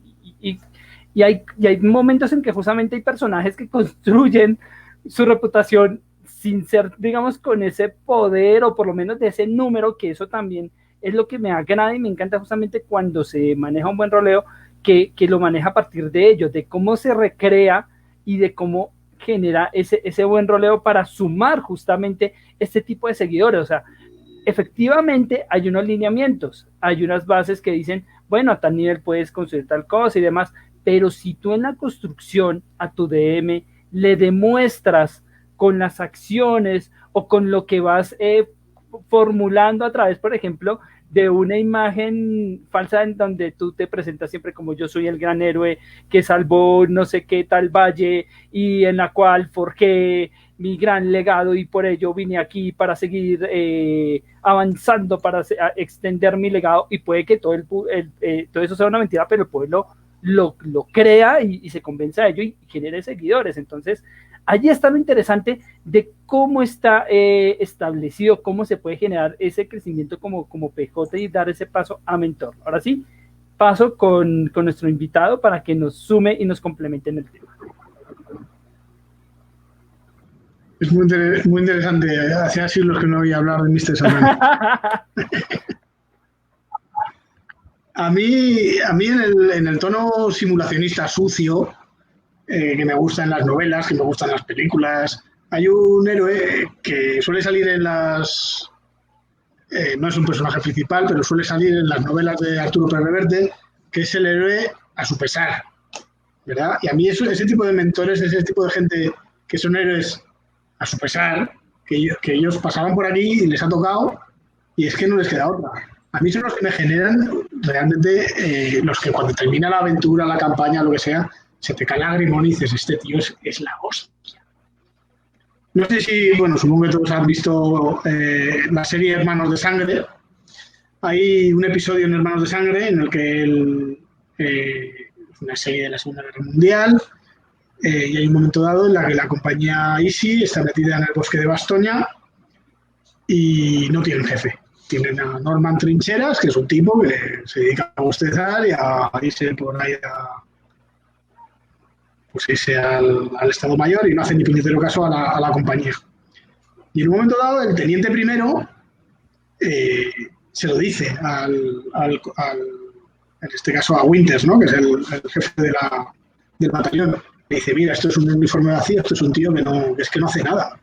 hay momentos en que justamente hay personajes que construyen su reputación sin ser, digamos, con ese poder, o por lo menos de ese número, que eso también es lo que me agrada y me encanta justamente cuando se maneja un buen roleo, que lo maneja a partir de ello, de cómo se recrea y de cómo genera ese buen roleo para sumar justamente este tipo de seguidores. O sea, efectivamente hay unos lineamientos, hay unas bases que dicen, bueno, a tal nivel puedes construir tal cosa y demás, pero si tú en la construcción a tu DM le demuestras con las acciones o con lo que vas formulando a través, por ejemplo, de una imagen falsa en donde tú te presentas siempre como yo soy el gran héroe que salvó no sé qué tal valle y en la cual forjé mi gran legado y por ello vine aquí para seguir avanzando, para extender mi legado, y puede que todo eso sea una mentira, pero el pueblo lo crea y se convenza de ello y genere seguidores. Entonces allí está lo interesante de cómo está establecido, cómo se puede generar ese crecimiento como PJ y dar ese paso a mentor. Ahora sí, paso con nuestro invitado para que nos sume y nos complemente en el tema. Es muy interesante. Hacía siglos que no oía hablar de Mr. Satan. A mí en el tono simulacionista sucio, que me gusta en las novelas, que me gustan en las películas, hay un héroe que suele salir en las... no es un personaje principal, pero suele salir en las novelas de Arturo Pérez Reverte, que es el héroe a su pesar, ¿verdad? Y a mí ese tipo de mentores, ese tipo de gente que son héroes a su pesar, que ellos pasaban por aquí y les ha tocado, y es que no les queda otra. A mí son los que me generan realmente, los que cuando termina la aventura, la campaña, lo que sea, se te cae lagrimón y dices, este tío es la hostia. No sé si, bueno, supongo que todos han visto la serie Hermanos de Sangre. Hay un episodio en Hermanos de Sangre en el que es una serie de la Segunda Guerra Mundial, y hay un momento dado en la que la compañía Easy está metida en el bosque de Bastoña y no tienen jefe. Tienen a Norman Trincheras, que es un tipo que se dedica a bostezar y a irse por ahí irse al Estado Mayor y no hace ni puñetero caso a la compañía. Y en un momento dado, el teniente primero se lo dice en este caso a Winters, ¿no? Que es el jefe del batallón. Le dice, mira, esto es un uniforme vacío, esto es un tío que no hace nada.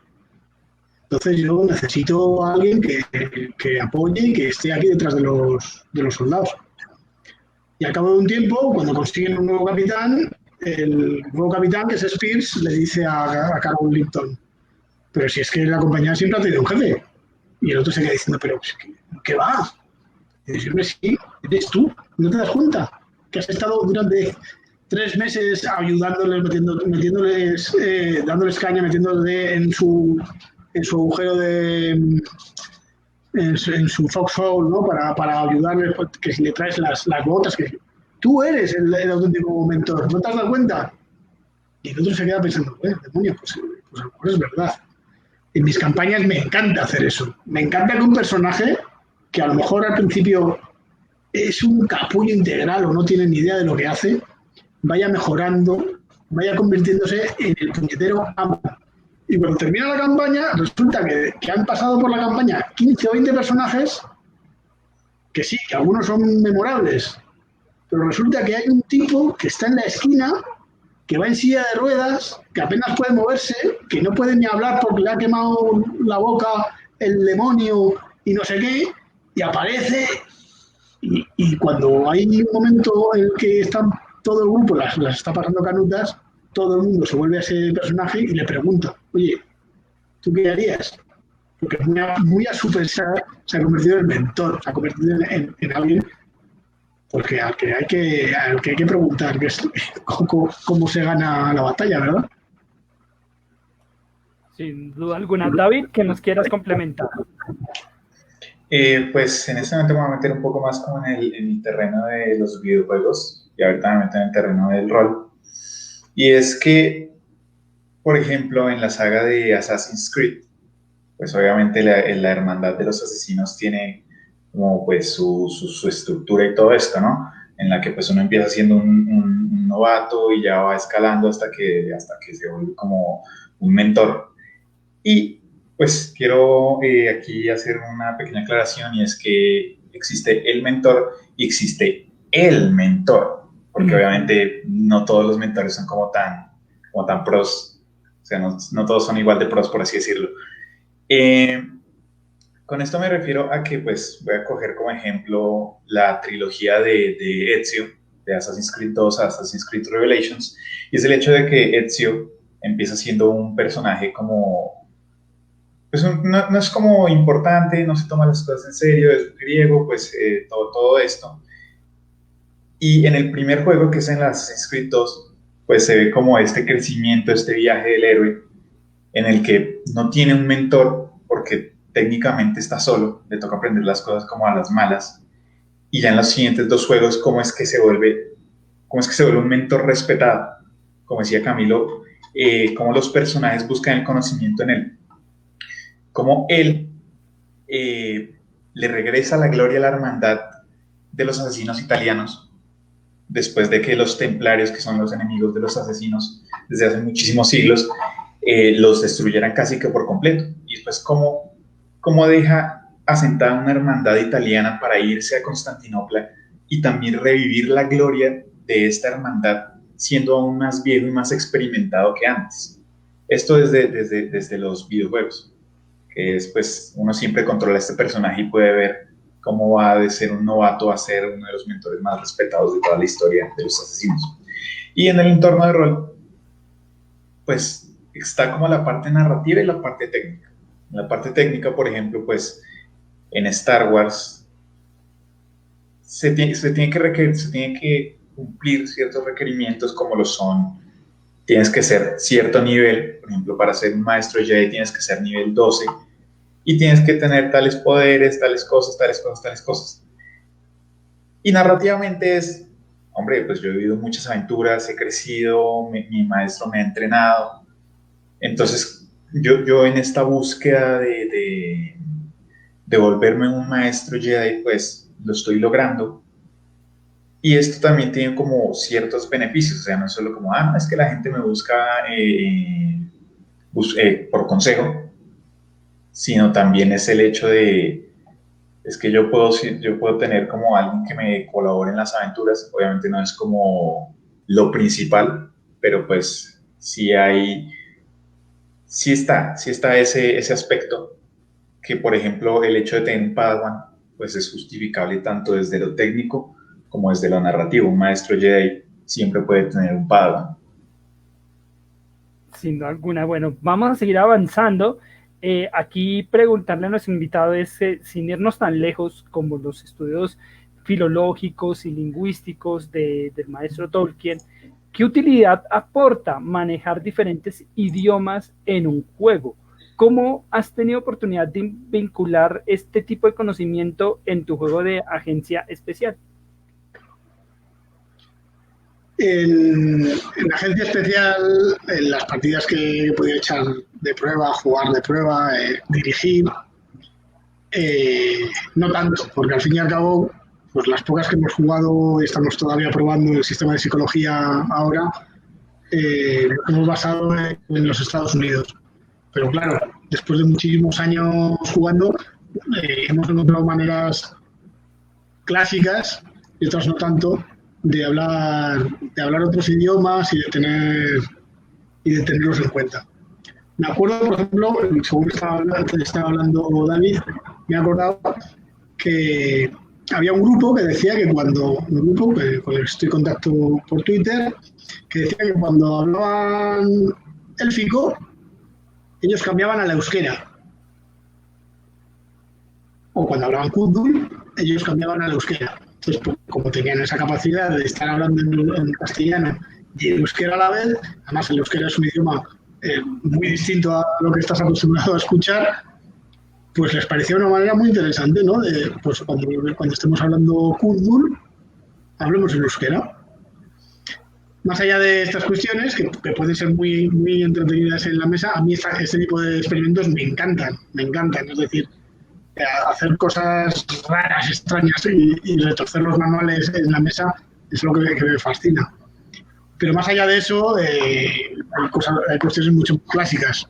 Entonces yo necesito a alguien que apoye y que esté aquí detrás de los soldados. Y al cabo de un tiempo, cuando consiguen un nuevo capitán, el nuevo capitán, que es Spears, le dice a Carol Lipton, pero si es que la compañía siempre ha tenido un jefe. Y el otro se queda diciendo, pero ¿qué va? Y dice, hombre, sí, eres tú, ¿no te das cuenta? Que has estado durante 3 meses ayudándoles, metiéndoles, dándoles caña, metiéndoles en su agujero en su foxhole, ¿no? Para ayudarles, que si le traes las botas, que tú eres el auténtico mentor, ¿no te has dado cuenta? Y el otro se queda pensando, demonio, pues a lo mejor es verdad. En mis campañas me encanta hacer eso. Me encanta que un personaje que a lo mejor al principio es un capullo integral o no tiene ni idea de lo que hace, vaya mejorando, vaya convirtiéndose en el puñetero amo. Y cuando termina la campaña, resulta que han pasado por la campaña 15 o 20 personajes, que sí, que algunos son memorables, pero resulta que hay un tipo que está en la esquina, que va en silla de ruedas, que apenas puede moverse, que no puede ni hablar porque le ha quemado la boca el demonio y no sé qué, y aparece, y cuando hay un momento en el que están todo el grupo las está pasando canutas, todo el mundo se vuelve a ese personaje y le pregunta, oye, ¿tú qué harías? Porque muy a su pesar se ha convertido en mentor, se ha convertido en alguien porque al que hay que preguntar cómo se gana la batalla, ¿verdad? Sin duda alguna. David, que nos quieras complementar. Pues en este momento me voy a meter un poco más como en el terreno de los videojuegos y ahorita me meto en el terreno del rol. Y es que, por ejemplo, en la saga de Assassin's Creed, pues obviamente la hermandad de los asesinos tiene como pues su estructura y todo esto, ¿no? En la que pues uno empieza siendo un novato y ya va escalando hasta que se vuelve como un mentor. Y pues quiero aquí hacer una pequeña aclaración y es que existe el mentor y existe el mentor, porque obviamente no todos los mentores son como tan pros, o sea, no todos son igual de pros, por así decirlo. Con esto me refiero a que pues voy a coger como ejemplo la trilogía de Ezio, de Assassin's Creed 2 a Assassin's Creed Revelations, y es el hecho de que Ezio empieza siendo un personaje como, pues no es como importante, no se toma las cosas en serio, es griego, pues todo esto. Y en el primer juego, que es en Assassin's Creed 2, pues se ve como este crecimiento, este viaje del héroe, en el que no tiene un mentor porque técnicamente está solo, le toca aprender las cosas como a las malas, y ya en los siguientes 2 juegos, cómo es que se vuelve un mentor respetado, como decía Camilo, cómo los personajes buscan el conocimiento en él, cómo él le regresa la gloria a la hermandad de los asesinos italianos, después de que los templarios, que son los enemigos de los asesinos desde hace muchísimos siglos, los destruyeran casi que por completo. Y después cómo deja asentada una hermandad italiana para irse a Constantinopla y también revivir la gloria de esta hermandad siendo aún más viejo y más experimentado que antes. Esto desde los videojuegos, que es pues uno siempre controla a este personaje y puede ver cómo va de ser un novato a ser uno de los mentores más respetados de toda la historia de los asesinos. Y en el entorno de rol, pues está como la parte narrativa y la parte técnica. En la parte técnica, por ejemplo, pues en Star Wars se tiene que cumplir ciertos requerimientos como lo son, tienes que ser cierto nivel, por ejemplo, para ser un maestro Jedi tienes que ser nivel 12 y tienes que tener tales poderes, tales cosas. Y narrativamente es, hombre, pues yo he vivido muchas aventuras, he crecido, mi maestro me ha entrenado, entonces yo en esta búsqueda de volverme un maestro Jedi, pues lo estoy logrando. Y esto también tiene como ciertos beneficios, o sea, no es solo como, no, es que la gente me busca por consejo, sino también es el hecho es que yo puedo tener como alguien que me colabore en las aventuras, obviamente no es como lo principal, pero pues sí está ese aspecto, que por ejemplo el hecho de tener un Padawan, pues es justificable tanto desde lo técnico como desde lo narrativo. Un maestro Jedi siempre puede tener un Padawan. Sin duda alguna. Bueno, vamos a seguir avanzando. Aquí preguntarle a nuestro invitado es, sin irnos tan lejos como los estudios filológicos y lingüísticos del maestro Tolkien, ¿qué utilidad aporta manejar diferentes idiomas en un juego? ¿Cómo has tenido oportunidad de vincular este tipo de conocimiento en tu juego de Agencia Especial? En Agencia Especial, en las partidas que he podido echar de prueba, jugar de prueba, dirigir, no tanto, porque al fin y al cabo, pues las pocas que hemos jugado y estamos todavía probando el sistema de psicología ahora, lo hemos basado en los Estados Unidos. Pero claro, después de muchísimos años jugando, hemos encontrado maneras clásicas y otras no tanto de hablar otros idiomas y de tenerlos en cuenta. Me acuerdo, por ejemplo, según estaba hablando David, me he acordado que había un grupo que decía que con el que estoy en contacto por Twitter, que decía que cuando hablaban élfico, ellos cambiaban al euskera. O cuando hablaban Kudul, ellos cambiaban al euskera. Entonces, pues, como tenían esa capacidad de estar hablando en castellano y en euskera a la vez, además el euskera es un idioma muy distinto a lo que estás acostumbrado a escuchar, pues les parecía una manera muy interesante, ¿no? Pues cuando estemos hablando Kudul, hablemos en euskera. Más allá de estas cuestiones, que pueden ser muy, muy entretenidas en la mesa, a mí este tipo de experimentos me encantan. Es decir, hacer cosas raras, extrañas y retorcer los manuales en la mesa es lo que me fascina. Pero más allá de eso, hay cuestiones mucho clásicas.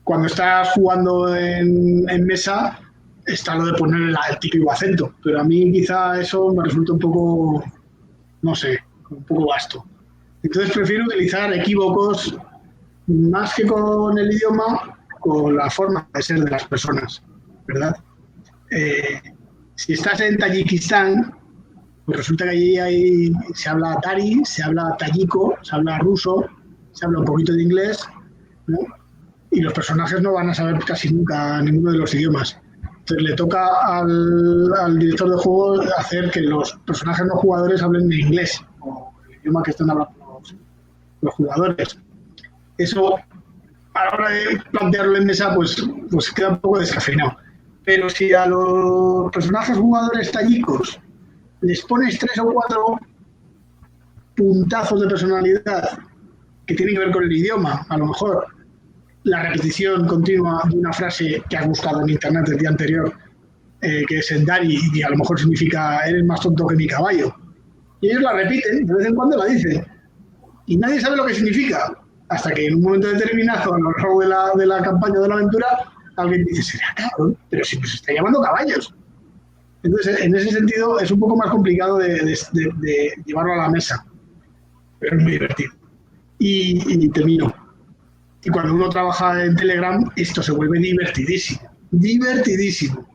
Cuando estás jugando en mesa, está lo de poner el típico acento, pero a mí quizá eso me resulta un poco, no sé, un poco vasto. Entonces prefiero utilizar equívocos más que con el idioma, con la forma de ser de las personas, ¿verdad? Si estás en Tayikistán, pues resulta que allí se habla tari, se habla tayiko, se habla ruso, se habla un poquito de inglés, ¿no? Y los personajes no van a saber casi nunca ninguno de los idiomas. Entonces le toca al director de juego hacer que los personajes no jugadores hablen en inglés, o el idioma que están hablando los jugadores. Eso, a la hora de plantearlo en mesa, pues queda un poco descafeinado. Pero si a los personajes jugadores tayikos les pones 3 o 4 puntazos de personalidad que tienen que ver con el idioma, a lo mejor la repetición continua de una frase que has buscado en internet el día anterior, que es en Dari, y a lo mejor significa eres más tonto que mi caballo. Y ellos la repiten, de vez en cuando la dicen. Y nadie sabe lo que significa, hasta que en un momento determinado, a lo largo de la campaña de la aventura, alguien dice, será cabrón, pero si nos está llamando caballos. Entonces, en ese sentido, es un poco más complicado de llevarlo a la mesa, pero es muy divertido. Y termino. Y cuando uno trabaja en Telegram, esto se vuelve divertidísimo. Divertidísimo.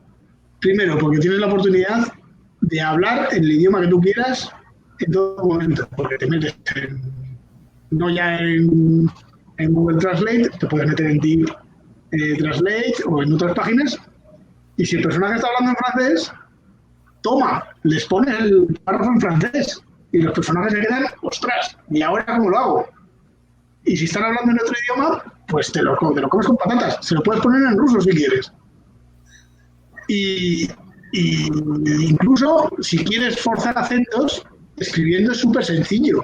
Primero, porque tienes la oportunidad de hablar en el idioma que tú quieras en todo momento, porque te metes no ya en Google Translate, te puedes meter en Deep Translate o en otras páginas, y si el personaje está hablando en francés, toma, les pones el párrafo en francés, y los personajes se quedan, ostras, ¿y ahora cómo lo hago? Y si están hablando en otro idioma, pues te lo comes con patatas. Se lo puedes poner en ruso si quieres. Y incluso si quieres forzar acentos, escribiendo es súper sencillo.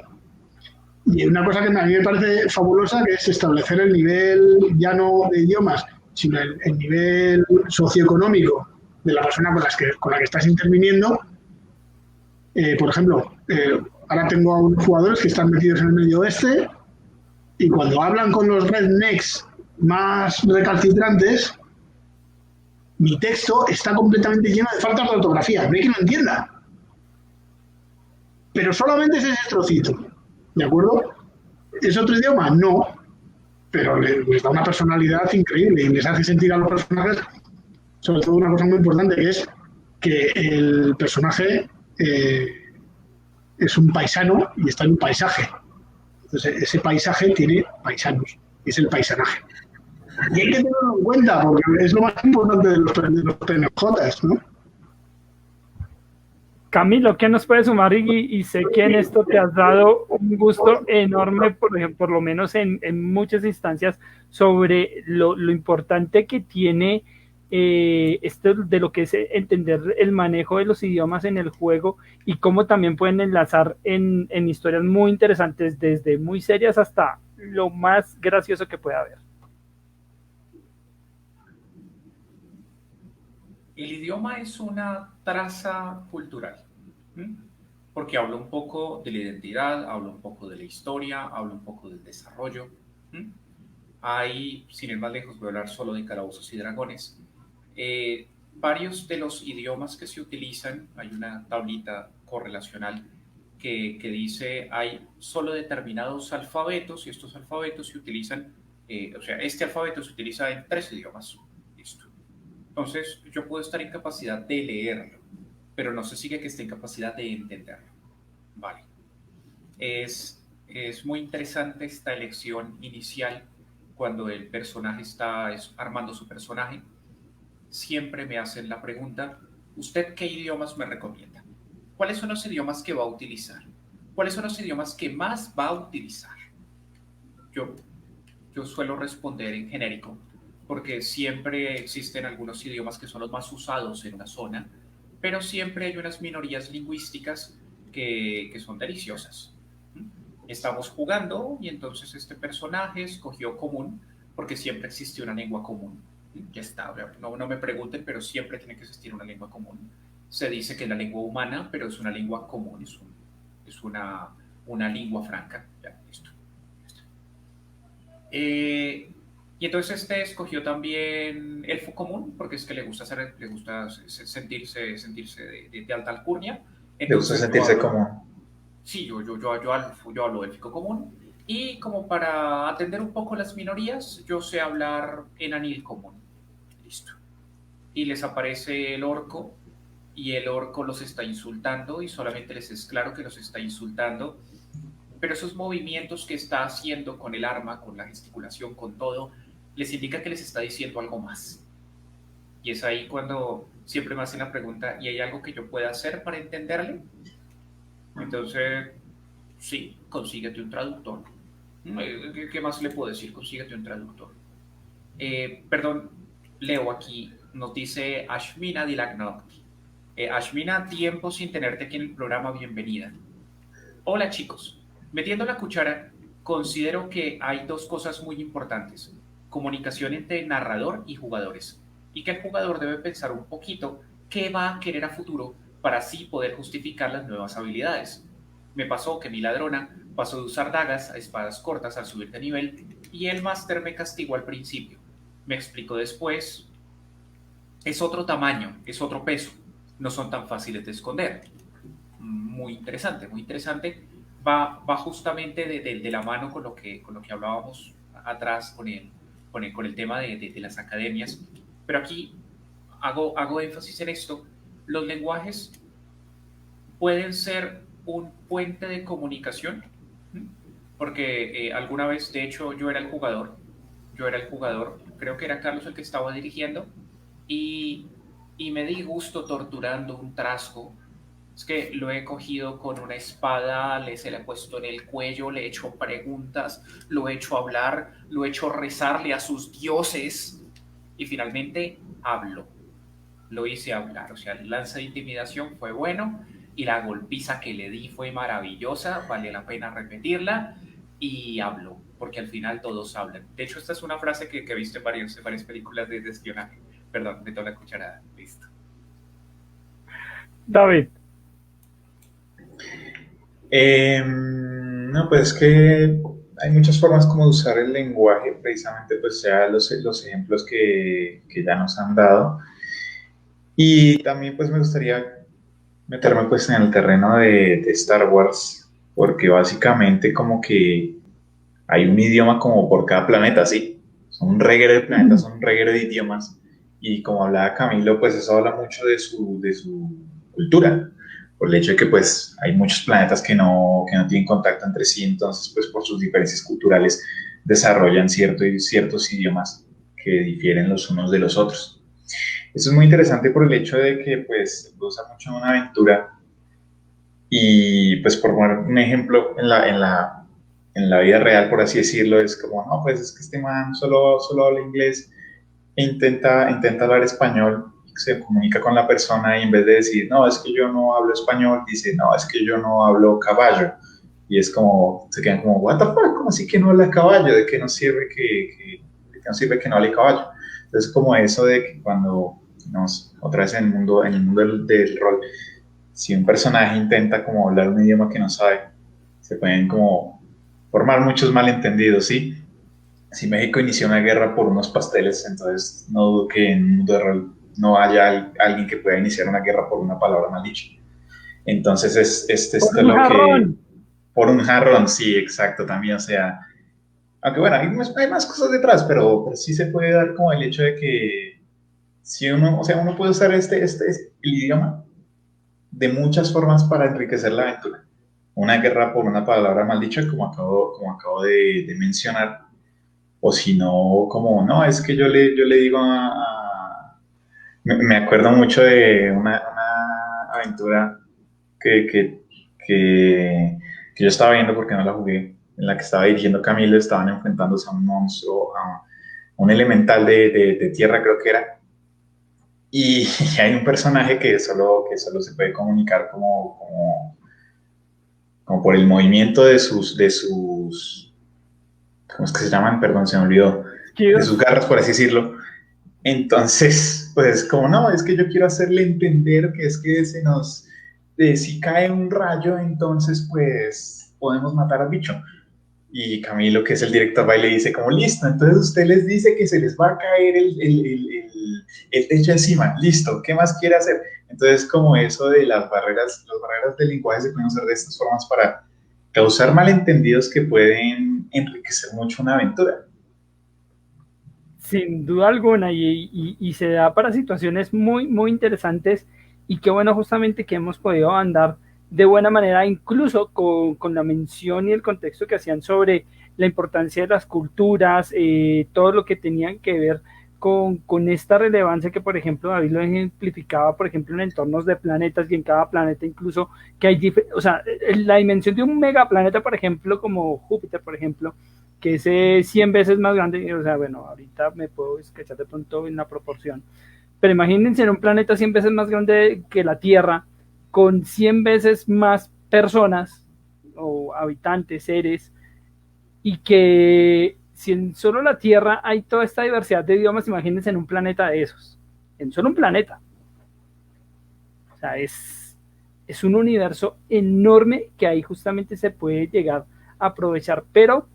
Y una cosa que a mí me parece fabulosa, que es establecer el nivel ya no de idiomas, sino el nivel socioeconómico de la persona con la que estás interviniendo. Por ejemplo, ahora tengo a unos jugadores que están metidos en el medio oeste, y cuando hablan con los rednecks más recalcitrantes, mi texto está completamente lleno de faltas de ortografía. No hay que lo entienda. Pero solamente es ese trocito. ¿De acuerdo? ¿Es otro idioma? No. Pero les da una personalidad increíble y les hace sentir a los personajes, sobre todo una cosa muy importante, que es que el personaje es un paisano y está en un paisaje. Entonces, ese paisaje tiene paisanos, y es el paisanaje. Y hay que tenerlo en cuenta, porque es lo más importante de los PNJs, ¿no? Camilo, ¿qué nos puedes sumar? Y sé que en esto te has dado un gusto enorme, por ejemplo, por lo menos en muchas instancias, sobre lo importante que tiene esto de lo que es entender el manejo de los idiomas en el juego y cómo también pueden enlazar en historias muy interesantes, desde muy serias hasta lo más gracioso que pueda haber. El idioma es una traza cultural, porque habla un poco de la identidad, habla un poco de la historia, habla un poco del desarrollo. Hay, sin ir más lejos, voy a hablar solo de Calabozos y Dragones. Varios de los idiomas que se utilizan, hay una tablita correlacional que dice hay solo determinados alfabetos y estos alfabetos se utilizan, o sea, este alfabeto se utiliza en 3 idiomas. Listo. Entonces, yo puedo estar en capacidad de leerlo, pero no se sigue que esté en capacidad de entenderlo. Vale. Es muy interesante esta elección inicial cuando el personaje está armando su personaje. Siempre me hacen la pregunta, ¿usted qué idiomas me recomienda? ¿Cuáles son los idiomas que va a utilizar? ¿Cuáles son los idiomas que más va a utilizar? Yo suelo responder en genérico, porque siempre existen algunos idiomas que son los más usados en una zona, pero siempre hay unas minorías lingüísticas que son deliciosas. Estamos jugando y entonces este personaje escogió común, porque siempre existe una lengua común. Ya está, no me pregunten, pero siempre tiene que existir una lengua común. Se dice que es la lengua humana, pero es una lengua común, es una lengua franca. Ya, listo. Y entonces este escogió también elfo común, porque es que le gusta sentirse de alta alcurnia. Le gusta sentirse común. Sí, yo hablo élfico común. Y como para atender un poco las minorías, yo sé hablar enanil común. Listo. Y les aparece el orco, y el orco los está insultando, y solamente les es claro que los está insultando. Pero esos movimientos que está haciendo con el arma, con la gesticulación, con todo, les indica que les está diciendo algo más. Y es ahí cuando siempre me hacen la pregunta, ¿y hay algo que yo pueda hacer para entenderle? Entonces, sí, consíguete un traductor. ¿Qué más le puedo decir? Consíguete un traductor. Perdón, leo aquí, nos dice Ashmina Dilaknokti. Ashmina, tiempo sin tenerte aquí en el programa, bienvenida. Hola chicos, metiendo la cuchara, considero que hay 2 cosas muy importantes. Comunicación entre narrador y jugadores. Y que el jugador debe pensar un poquito qué va a querer a futuro para así poder justificar las nuevas habilidades. Me pasó que mi ladrona pasó de usar dagas a espadas cortas al subir de nivel y el máster me castigó al principio. Me explicó después, es otro tamaño, es otro peso, no son tan fáciles de esconder. Muy interesante, muy interesante. Va justamente de la mano con lo que hablábamos atrás con el tema de las academias. Pero aquí hago énfasis en esto. Los lenguajes pueden ser un puente de comunicación, porque alguna vez, de hecho, yo era el jugador, creo que era Carlos el que estaba dirigiendo, y me di gusto torturando un trasgo. Es que lo he cogido con una espada, se le he puesto en el cuello, le he hecho preguntas, lo he hecho hablar, lo he hecho rezarle a sus dioses y finalmente hablo. Lo hice hablar, o sea, el lance de intimidación fue bueno y la golpiza que le di fue maravillosa, vale la pena repetirla y hablo, porque al final todos hablan. De hecho, esta es una frase que he visto en varias películas de espionaje. Perdón, meto la cucharada, listo. David. No, pues es que hay muchas formas como de usar el lenguaje, precisamente pues ya los ejemplos que ya nos han dado. Y también pues me gustaría meterme pues en el terreno de Star Wars, porque básicamente como que hay un idioma como por cada planeta, ¿sí? Son un reguero de planetas, son un reguero de idiomas. Y como hablaba Camilo, pues eso habla mucho de su cultura, por el hecho de que pues hay muchos planetas que no tienen contacto entre sí, entonces pues por sus diferencias culturales desarrollan ciertos idiomas que difieren los unos de los otros. Eso es muy interesante por el hecho de que pues se usa mucho en una aventura y pues por poner un ejemplo en la vida real, por así decirlo, es como, no, pues es que este man solo habla inglés e intenta hablar español, se comunica con la persona y en vez de decir, no, es que yo no hablo español, dice, no, es que yo no hablo caballo. Y es como, se quedan como, what the fuck, ¿cómo así que no habla caballo? ¿De qué nos sirve de qué nos sirve que no hable caballo? Entonces, como eso de que cuando otra vez en el mundo del rol, si un personaje intenta como hablar un idioma que no sabe, se pueden como formar muchos malentendidos, ¿sí? Si México inició una guerra por unos pasteles, entonces no dudo que en un mundo de rol no haya alguien que pueda iniciar una guerra por una palabra mal dicha. Entonces esto es Por un lo que... jarrón. Por un jarrón, sí, exacto, también, o sea... Aunque bueno, hay más cosas detrás, pero sí se puede dar como el hecho de que si uno, o sea, uno puede usar el idioma de muchas formas para enriquecer la aventura. Una guerra por una palabra mal dicha, como acabo de mencionar, o si no, como, no, es que yo le digo me acuerdo mucho de una aventura que, que, que yo estaba viendo porque no la jugué, en la que estaba dirigiendo Camilo, estaban enfrentándose a un monstruo, a un elemental de tierra, creo que era, y hay un personaje que solo se puede comunicar como por el movimiento ¿cómo es que se llaman? Perdón, se me olvidó, de sus Skills. garras, por así decirlo. Entonces, pues como no, es que yo quiero hacerle entender que es que si cae un rayo, entonces pues podemos matar al bicho. Y Camilo, que es el director, va y le dice como, listo, entonces usted les dice que se les va a caer el techo encima, listo, ¿qué más quiere hacer? Entonces, como eso de las barreras del lenguaje se pueden usar de estas formas para causar malentendidos que pueden enriquecer mucho una aventura. Sin duda alguna, y se da para situaciones muy, muy interesantes y qué bueno justamente que hemos podido andar de buena manera, incluso con la mención y el contexto que hacían sobre la importancia de las culturas, todo lo que tenían que ver con esta relevancia que, por ejemplo, David lo ejemplificaba, por ejemplo, en entornos de planetas y en cada planeta incluso, que hay, o sea, la dimensión de un megaplaneta, por ejemplo, como Júpiter, por ejemplo, que es 100 veces más grande, o sea, bueno, ahorita me puedo escuchar de pronto en la proporción, pero imagínense en un planeta 100 veces más grande que la Tierra, con 100 veces más personas o habitantes, seres, y que si en solo la Tierra hay toda esta diversidad de idiomas, imagínense en un planeta de esos, en solo un planeta. O sea, es un universo enorme que ahí justamente se puede llegar a aprovechar, pero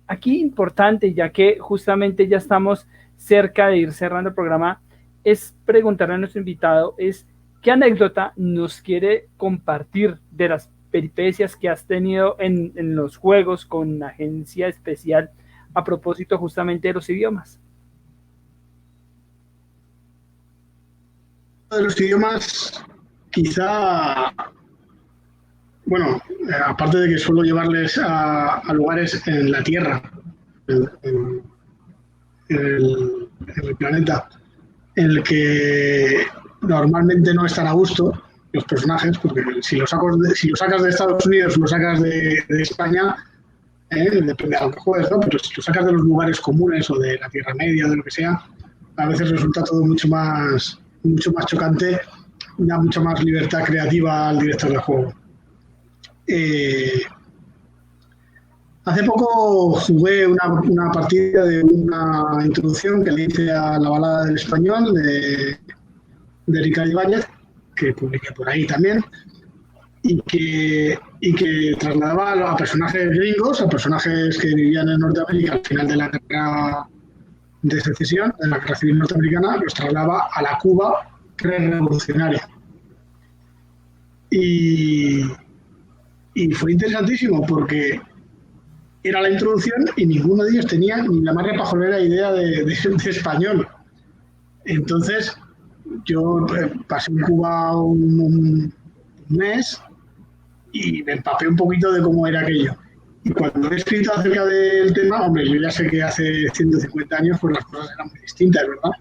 aquí importante, ya que justamente ya estamos cerca de ir cerrando el programa, es preguntarle a nuestro invitado, es qué anécdota nos quiere compartir de las peripecias que has tenido en los juegos con Agencia Especial a propósito justamente de los idiomas. De los idiomas, quizá, bueno, aparte de que suelo llevarles a lugares en la Tierra, en el planeta, en el que normalmente no están a gusto los personajes, porque si lo sacas de Estados Unidos, lo sacas de España, depende de lo que juegues, ¿no? Pero si lo sacas de los lugares comunes o de la Tierra Media, de lo que sea, a veces resulta todo mucho más chocante, da mucha más libertad creativa al director del juego. Hace poco jugué una partida de una introducción que le hice a la balada del español de Ricardo Ibáñez, que publiqué por ahí también, y que trasladaba a personajes gringos, a personajes que vivían en Norteamérica al final de la guerra de secesión, de la guerra civil norteamericana, los trasladaba a la Cuba pre-revolucionaria. Y fue interesantísimo porque era la introducción y ninguno de ellos tenía ni la más repajolera idea de español. Entonces, yo pasé en Cuba un mes y me empapé un poquito de cómo era aquello. Y cuando he escrito acerca del tema, hombre, yo ya sé que hace 150 años pues las cosas eran muy distintas, ¿verdad?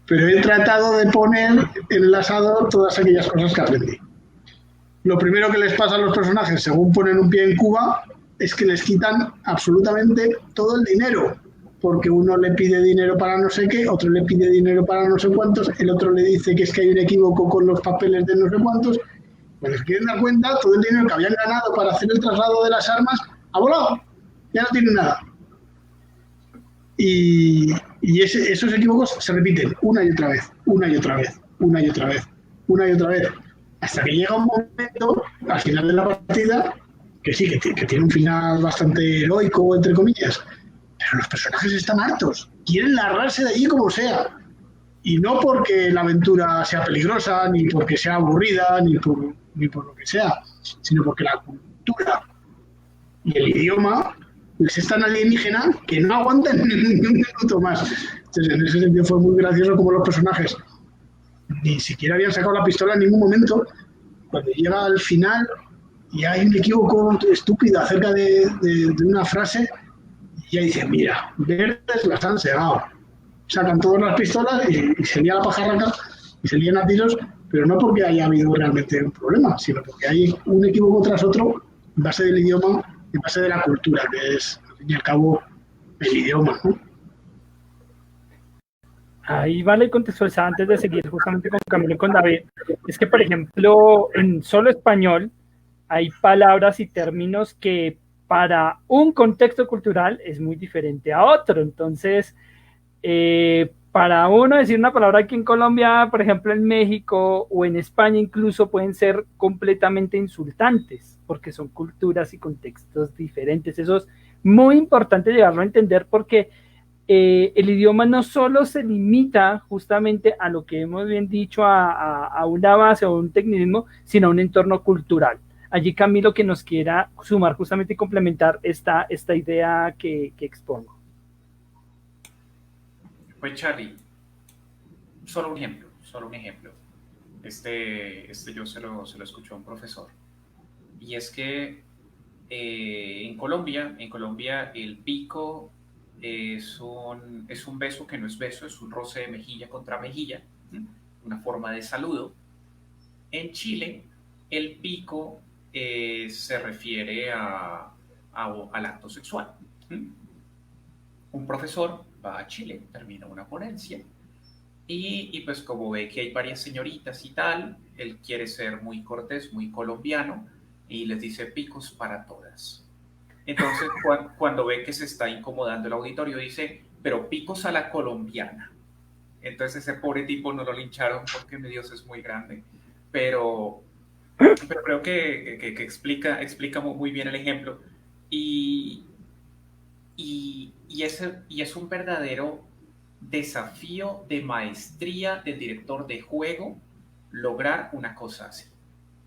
Pero he tratado de poner en el asador todas aquellas cosas que aprendí. Lo primero que les pasa a los personajes, según ponen un pie en Cuba, es que les quitan absolutamente todo el dinero, porque uno le pide dinero para no sé qué, otro le pide dinero para no sé cuántos, el otro le dice que es que hay un equívoco con los papeles de no sé cuántos. Cuando se quieren dar cuenta, todo el dinero que habían ganado para hacer el traslado de las armas ha volado, ya no tienen nada. Y esos equívocos se repiten una y otra vez, una y otra vez, una y otra vez, una y otra vez, hasta que llega un momento, al final de la partida, que sí, que tiene un final bastante heroico, entre comillas, pero los personajes están hartos, quieren largarse de allí como sea. Y no porque la aventura sea peligrosa, ni porque sea aburrida, ni por lo que sea, sino porque la cultura y el idioma les es tan alienígena que no aguantan ni un minuto más. Entonces, en ese sentido fue muy gracioso como los personajes ni siquiera habían sacado la pistola en ningún momento. Cuando llega al final y hay un equívoco estúpido acerca de una frase, y ya dicen, mira, verdes las han cegado. Sacan todas las pistolas y se lía la pajarraca y se lían a tiros, pero no porque haya habido realmente un problema, sino porque hay un equívoco tras otro en base del idioma, en base de la cultura, que es, al fin y al cabo, el idioma, ¿no? Ahí vale contextualizar antes de seguir justamente con Camilo y con David. Es que, por ejemplo, en solo español hay palabras y términos que para un contexto cultural es muy diferente a otro. Entonces, para uno decir una palabra aquí en Colombia, por ejemplo en México o en España incluso pueden ser completamente insultantes porque son culturas y contextos diferentes. Eso es muy importante llegarlo a entender porque el idioma no solo se limita justamente a lo que hemos bien dicho, a una base o un tecnicismo, sino a un entorno cultural. Allí Camilo que nos quiera sumar justamente y complementar esta idea que expongo. Pues Charlie, solo un ejemplo. Yo se lo escuché a un profesor. Y es que en Colombia el pico es un beso que no es beso, es un roce de mejilla contra mejilla, una forma de saludo. En Chile, el pico se refiere al acto sexual. Un profesor va a Chile, termina una ponencia y pues como ve que hay varias señoritas y tal, él quiere ser muy cortés, muy colombiano y les dice picos para todas. Entonces cuando ve que se está incomodando el auditorio dice, pero picos a la colombiana. Entonces ese pobre tipo no lo lincharon porque mi Dios es muy grande, pero creo que explica muy bien el ejemplo y es un verdadero desafío de maestría del director de juego lograr una cosa así.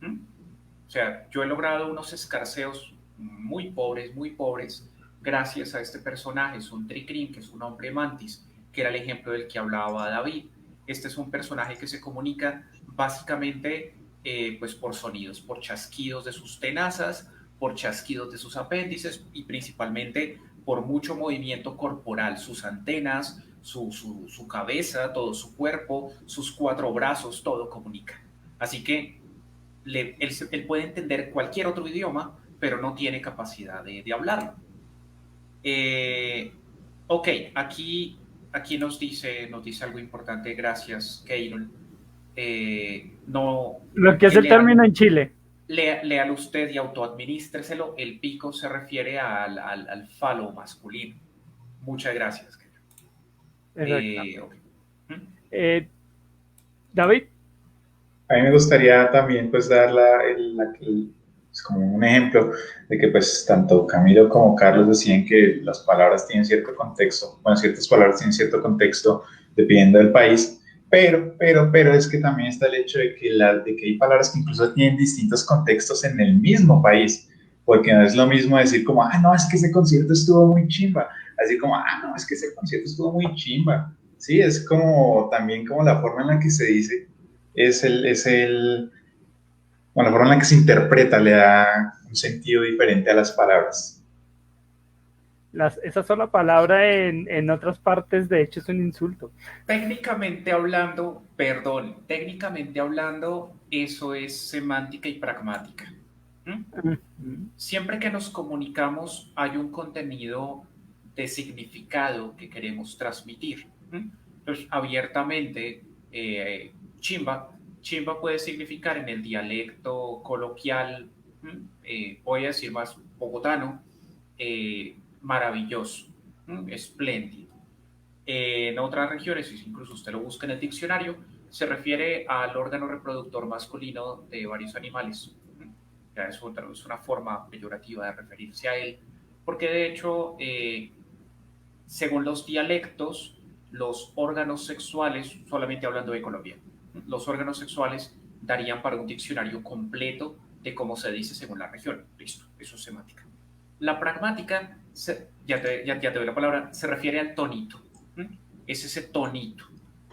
O sea, yo he logrado unos escarceos muy pobres, gracias a este personaje, es un Tricrin, que es un hombre mantis, que era el ejemplo del que hablaba David. Este es un personaje que se comunica básicamente pues por sonidos, por chasquidos de sus tenazas, por chasquidos de sus apéndices y principalmente por mucho movimiento corporal, sus antenas, su cabeza, todo su cuerpo, sus 4 brazos, todo comunica. Así que él puede entender cualquier otro idioma, pero no tiene capacidad de hablarlo. Ok, aquí nos dice algo importante, gracias, Keiron. Lo que es el término en Chile. Léalo usted y autoadministreselo. El pico se refiere al falo masculino. Muchas gracias. Okay. David. A mí me gustaría también pues dar como un ejemplo de que pues tanto Camilo como Carlos decían que las palabras tienen cierto contexto, bueno, ciertas palabras tienen cierto contexto dependiendo del país, pero es que también está el hecho de que hay palabras que incluso tienen distintos contextos en el mismo país, porque no es lo mismo decir como, no, es que ese concierto estuvo muy chimba, así como, no, es que ese concierto estuvo muy chimba. Sí, es como también como la forma en la que se dice, bueno, la forma en la que se interpreta le da un sentido diferente a las palabras. Esa sola palabra en otras partes, de hecho, es un insulto. Técnicamente hablando, perdón, técnicamente hablando, eso es semántica y pragmática. Siempre que nos comunicamos hay un contenido de significado que queremos transmitir. Entonces, abiertamente, chimba puede significar en el dialecto coloquial, voy a decir más bogotano, maravilloso, espléndido. En otras regiones, incluso usted lo busca en el diccionario, se refiere al órgano reproductor masculino de varios animales. Ya es una forma peyorativa de referirse a él, porque de hecho, según los dialectos, los órganos sexuales, solamente hablando de Colombia, los órganos sexuales darían para un diccionario completo de cómo se dice según la región. Listo, eso es semántica. La pragmática, ya te doy la palabra, se refiere al tonito. Es ese tonito.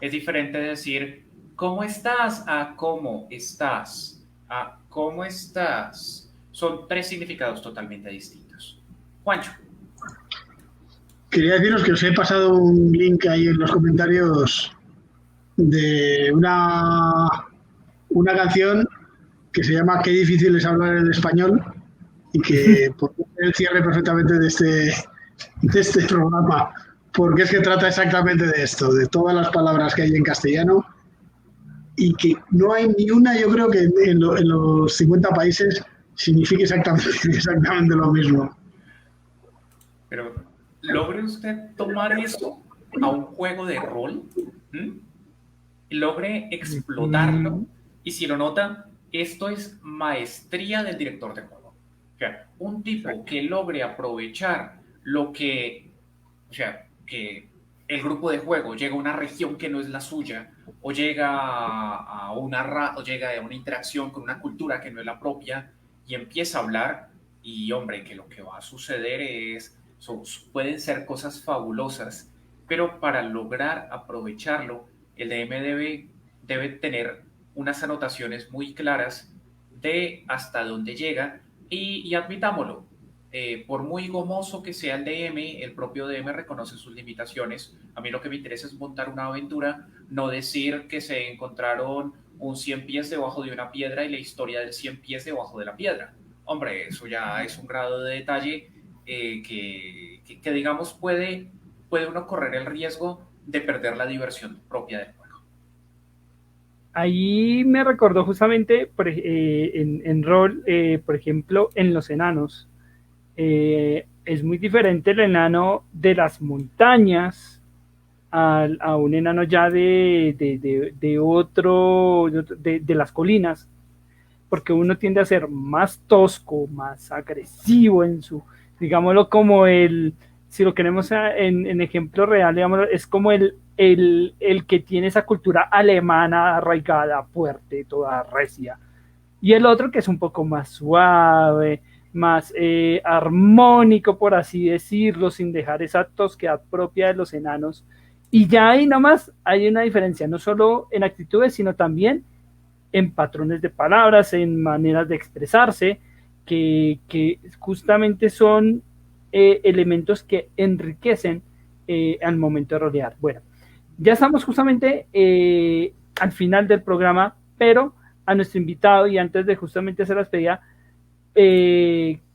Es diferente de decir, ¿cómo estás? A ¿cómo estás? A ¿cómo estás? Son tres significados totalmente distintos. Juancho. Quería deciros que os he pasado un link ahí en los comentarios de una canción que se llama Qué difícil es hablar el español y que podría ser el cierre perfectamente de este programa, porque es que trata exactamente de esto, de todas las palabras que hay en castellano y que no hay ni una, yo creo que en los 50 países signifique exactamente lo mismo. Pero logre usted tomar eso a un juego de rol, y logre explotarlo, y si lo nota, esto es maestría del director de juego. O sea, un tipo que logre aprovechar lo que, o sea, que el grupo de juego llega a una región que no es la suya, o llega a una interacción con una cultura que no es la propia, y empieza a hablar, y hombre, que lo que va a suceder es, pueden ser cosas fabulosas, pero para lograr aprovecharlo, el DM debe tener unas anotaciones muy claras de hasta dónde llega, y admitámoslo, por muy gomoso que sea el DM, el propio DM reconoce sus limitaciones. A mí lo que me interesa es montar una aventura, no decir que se encontraron un 100 pies debajo de una piedra y la historia del 100 pies debajo de la piedra. Hombre, eso ya es un grado de detalle que digamos, puede uno correr el riesgo de perder la diversión propia del juego. Ahí me recordó justamente en rol, por ejemplo, en los enanos. Es muy diferente el enano de las montañas a un enano ya de las colinas, porque uno tiende a ser más tosco, más agresivo en su, digámoslo, como si lo queremos en ejemplo real, digámoslo, es como el que tiene esa cultura alemana arraigada, fuerte, toda recia, y el otro que es un poco más suave, más armónico, por así decirlo, sin dejar esa tosquedad propia de los enanos. Y ya ahí nomás hay una diferencia, no solo en actitudes, sino también en patrones de palabras, en maneras de expresarse, que justamente son elementos que enriquecen al momento de rolear. Bueno, ya estamos justamente al final del programa, pero a nuestro invitado, y antes de justamente hacer la despedida,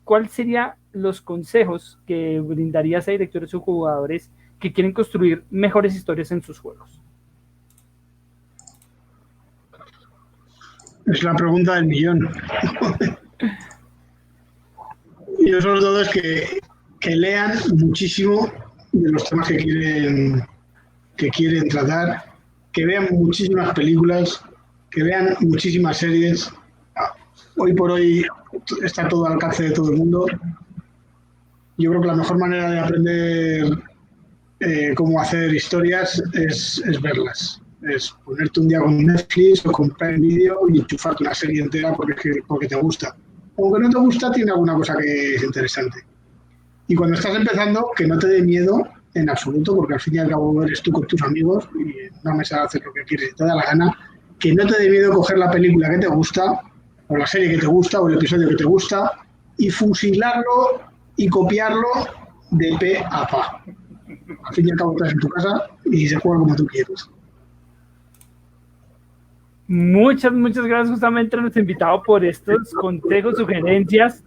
¿cuál serían los consejos que brindarías a directores o jugadores que quieren construir mejores historias en sus juegos? Es la pregunta del millón. Yo sobre todo es que lean muchísimo de los temas que quieren tratar, que vean muchísimas películas, que vean muchísimas series. Hoy por hoy está todo al alcance de todo el mundo. Yo creo que la mejor manera de aprender cómo hacer historias es verlas. Es ponerte un día con Netflix o con Prime Video y enchufarte una serie entera porque te gusta. Aunque no te gusta, tiene alguna cosa que es interesante. Y cuando estás empezando, que no te dé miedo en absoluto, porque al fin y al cabo eres tú con tus amigos y en una mesa haces lo que quieres y te da la gana. Que no te dé miedo coger la película que te gusta, o la serie que te gusta, o el episodio que te gusta, y fusilarlo y copiarlo de pe a pa. Al fin y al cabo estás en tu casa y se juega como tú quieres. Muchas gracias justamente a nuestro invitado por estos consejos, sugerencias.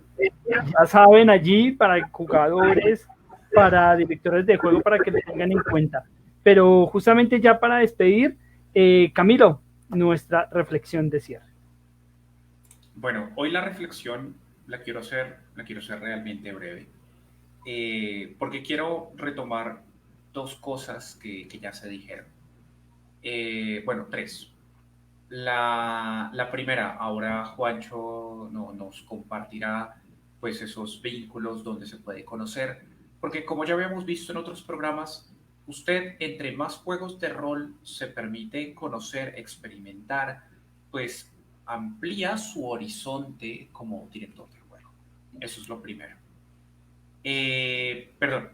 Ya saben, allí para jugadores, para directores de juego, para que lo tengan en cuenta. Pero justamente ya para despedir, Camilo, nuestra reflexión de cierre. Bueno, hoy la reflexión la quiero hacer realmente breve, porque quiero retomar dos cosas que ya se dijeron. Bueno, tres. La primera, ahora Juancho nos compartirá pues esos vínculos donde se puede conocer, porque como ya habíamos visto en otros programas, usted entre más juegos de rol se permite conocer, experimentar, pues amplía su horizonte como director de juego. Eso es lo primero. Perdón,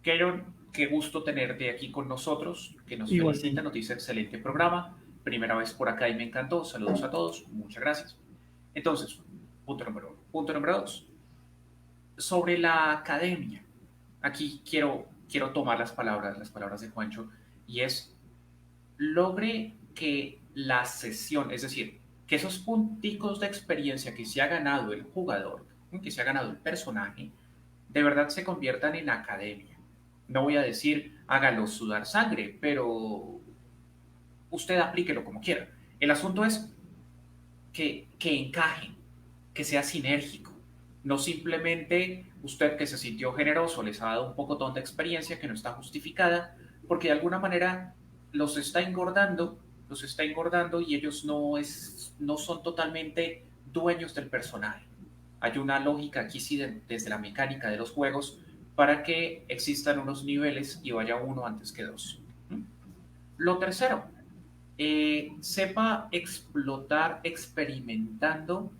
qué gusto tenerte aquí con nosotros, que nos felicita, nos dice excelente programa, primera vez por acá y me encantó, saludos a todos, muchas gracias. Entonces, punto número uno. Punto número dos, sobre la academia. Aquí quiero tomar las palabras de Juancho, y es, logre que la sesión, es decir, que esos punticos de experiencia que se ha ganado el jugador, que se ha ganado el personaje, de verdad se conviertan en academia. No voy a decir hágalo sudar sangre, pero usted aplíquelo como quiera. El asunto es que encajen, que sea sinérgico. No simplemente usted que se sintió generoso les ha dado un pocotón de experiencia que no está justificada, porque de alguna manera los está engordando y ellos no son totalmente dueños del personaje. Hay una lógica aquí sí desde la mecánica de los juegos para que existan unos niveles y vaya uno antes que dos. Lo tercero, sepa explotar experimentando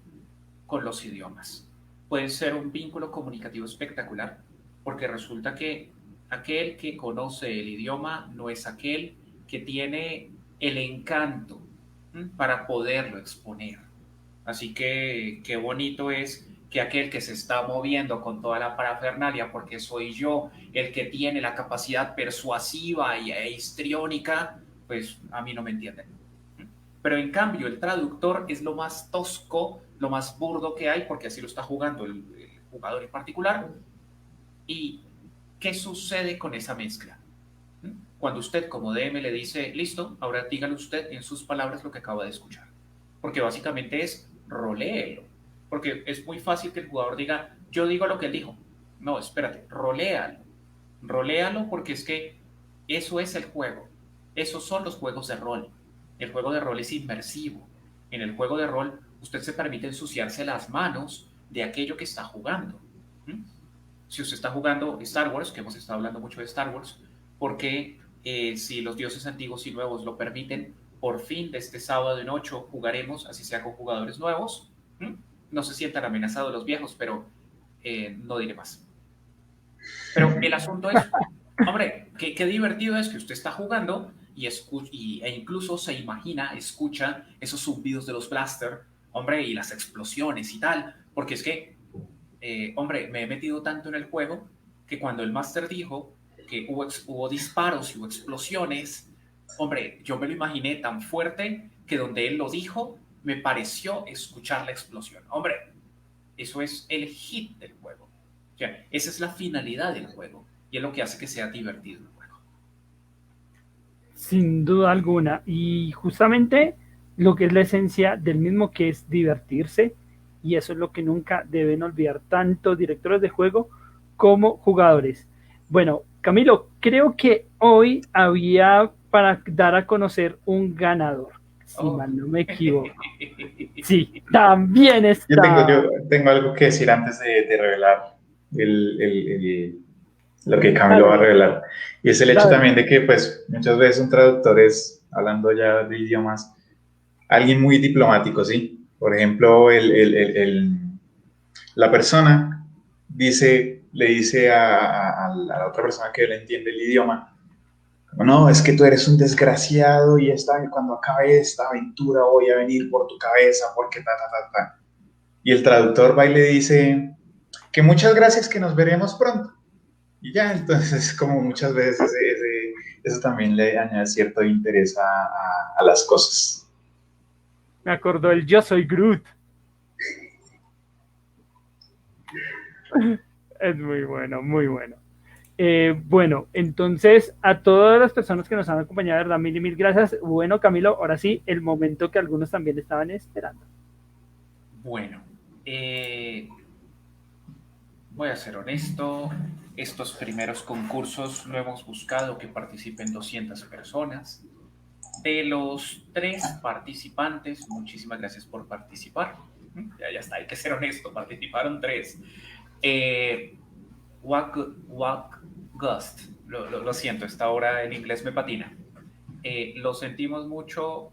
con los idiomas. Puede ser un vínculo comunicativo espectacular, porque resulta que aquel que conoce el idioma no es aquel que tiene el encanto para poderlo exponer. Así que qué bonito es que aquel que se está moviendo con toda la parafernalia, porque soy yo el que tiene la capacidad persuasiva e histriónica, pues a mí no me entienden. Pero en cambio el traductor es lo más tosco, lo más burdo que hay, porque así lo está jugando el jugador en particular. ¿Y qué sucede con esa mezcla? Cuando usted como DM le dice, listo, ahora dígale usted en sus palabras lo que acaba de escuchar. Porque básicamente es roléelo. Porque es muy fácil que el jugador diga, yo digo lo que él dijo. No, espérate, roléalo. Roléalo porque es que eso es el juego. Esos son los juegos de rol. El juego de rol es inmersivo. En el juego de rol, usted se permite ensuciarse las manos de aquello que está jugando. Si usted está jugando Star Wars, que hemos estado hablando mucho de Star Wars, porque si los dioses antiguos y nuevos lo permiten, por fin de este sábado en 8 jugaremos, así sea con jugadores nuevos. No se sientan amenazados los viejos, pero no diré más. Pero el asunto es, hombre, qué divertido es que usted está jugando e incluso se imagina, escucha esos zumbidos de los blaster, hombre, y las explosiones y tal, porque es que, hombre, me he metido tanto en el juego que cuando el máster dijo que hubo disparos y hubo explosiones, hombre, yo me lo imaginé tan fuerte que donde él lo dijo, me pareció escuchar la explosión. Hombre, eso es el hit del juego. O sea, esa es la finalidad del juego y es lo que hace que sea divertido el juego. Sin duda alguna. Y justamente lo que es la esencia del mismo, que es divertirse, y eso es lo que nunca deben olvidar tanto directores de juego como jugadores. Bueno, Camilo, creo que hoy había para dar a conocer un ganador, si mal no me equivoco. Sí, también está. Yo tengo algo que decir antes de revelar lo que Camilo va a revelar. Y es el hecho también de que, pues, muchas veces un traductor es, hablando ya de idiomas, alguien muy diplomático, ¿sí? Por ejemplo, la persona le dice a la otra persona que le entiende el idioma, no, es que tú eres un desgraciado y cuando acabe esta aventura voy a venir por tu cabeza porque ta, ta, ta, ta. Y el traductor va y le dice que muchas gracias, que nos veremos pronto. Y ya, entonces, como muchas veces eso también le añade cierto interés a las cosas. Me acordó el Yo soy Groot. Es muy bueno, muy bueno. Bueno, entonces a todas las personas que nos han acompañado, de verdad, mil y mil gracias. Bueno, Camilo, ahora sí, el momento que algunos también estaban esperando. Bueno, voy a ser honesto, estos primeros concursos no hemos buscado que participen 200 personas. De los 3 participantes, muchísimas gracias por participar. Ya está, hay que ser honesto, participaron 3. Gust, lo siento, esta hora en inglés me patina. Lo sentimos mucho,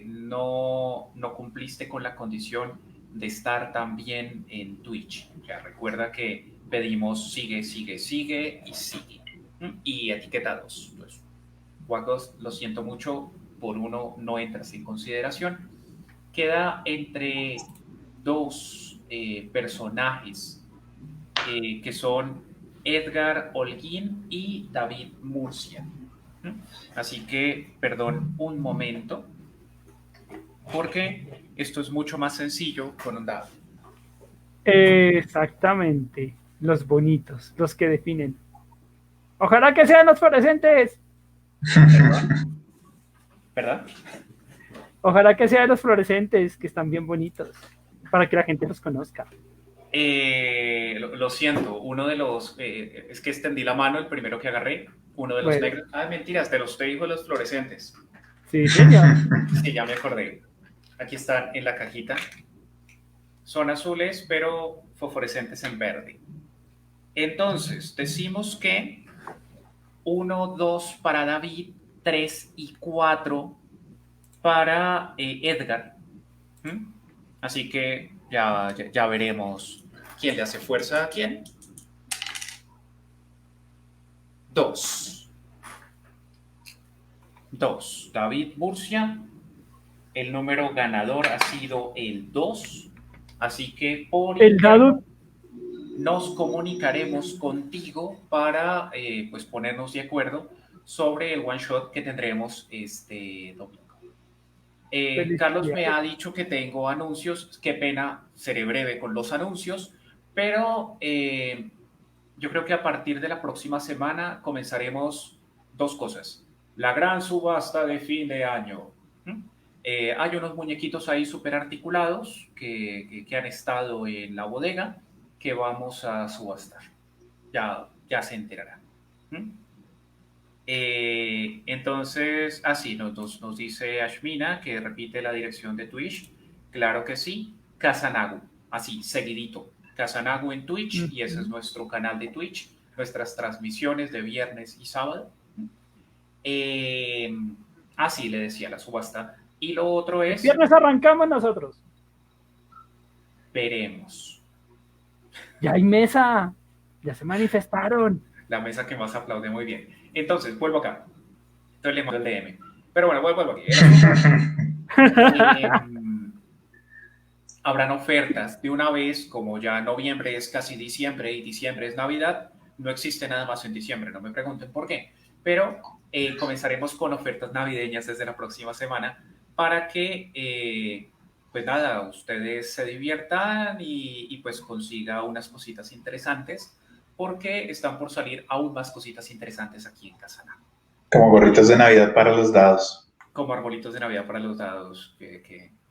no cumpliste con la condición de estar también en Twitch. O sea, recuerda que pedimos sigue y etiquetados. Entonces, Wagos, lo siento mucho, por uno no entras en consideración. Queda entre 2 personajes que son Edgar Holguín y David Murcia. Así que, perdón un momento, porque esto es mucho más sencillo con un dado. Exactamente, los bonitos, los que definen. Ojalá que sean los fluorescentes. ¿Verdad? Ojalá que sean los fluorescentes, que están bien bonitos, para que la gente los conozca. Lo siento, uno de los, es que extendí la mano, el primero que agarré, uno de los negros, mentiras, de los hijos de los fluorescentes. Sí, señor. Sí, ya me acordé. Aquí están en la cajita. Son azules, pero fosforescentes en verde. Entonces, decimos que 1, 2 para David, 3 y 4 para Edgar. Así que ya veremos quién le hace fuerza a quién. 2. David Murcia. El número ganador ha sido el 2. Así que por el dado nos comunicaremos contigo para pues ponernos de acuerdo sobre el one shot que tendremos este domingo. Carlos me ha dicho que tengo anuncios. Qué pena, seré breve con los anuncios, pero yo creo que a partir de la próxima semana comenzaremos 2 cosas. La gran subasta de fin de año. Hay unos muñequitos ahí súper articulados que han estado en la bodega que vamos a subastar. Ya se enterará. Entonces, así nos dice Ashmina, que repite la dirección de Twitch. Claro que sí. Casanagu, así, seguidito. Casanagu en Twitch, y ese es nuestro canal de Twitch. Nuestras transmisiones de viernes y sábado. Así le decía la subasta. Y lo otro es... Viernes arrancamos nosotros. Veremos. Ya hay mesa. Ya se manifestaron. La mesa que más aplaude, muy bien. Entonces, vuelvo acá. Entonces le mando el DM. Pero bueno, vuelvo aquí. Habrán ofertas de una vez, como ya noviembre es casi diciembre y diciembre es Navidad. No existe nada más en diciembre, no me pregunten por qué. Pero comenzaremos con ofertas navideñas desde la próxima semana para que, pues nada, ustedes se diviertan y pues consiga unas cositas interesantes, porque están por salir aún más cositas interesantes aquí en Casanagu. Como gorritos de Navidad para los dados. Como arbolitos de Navidad para los dados de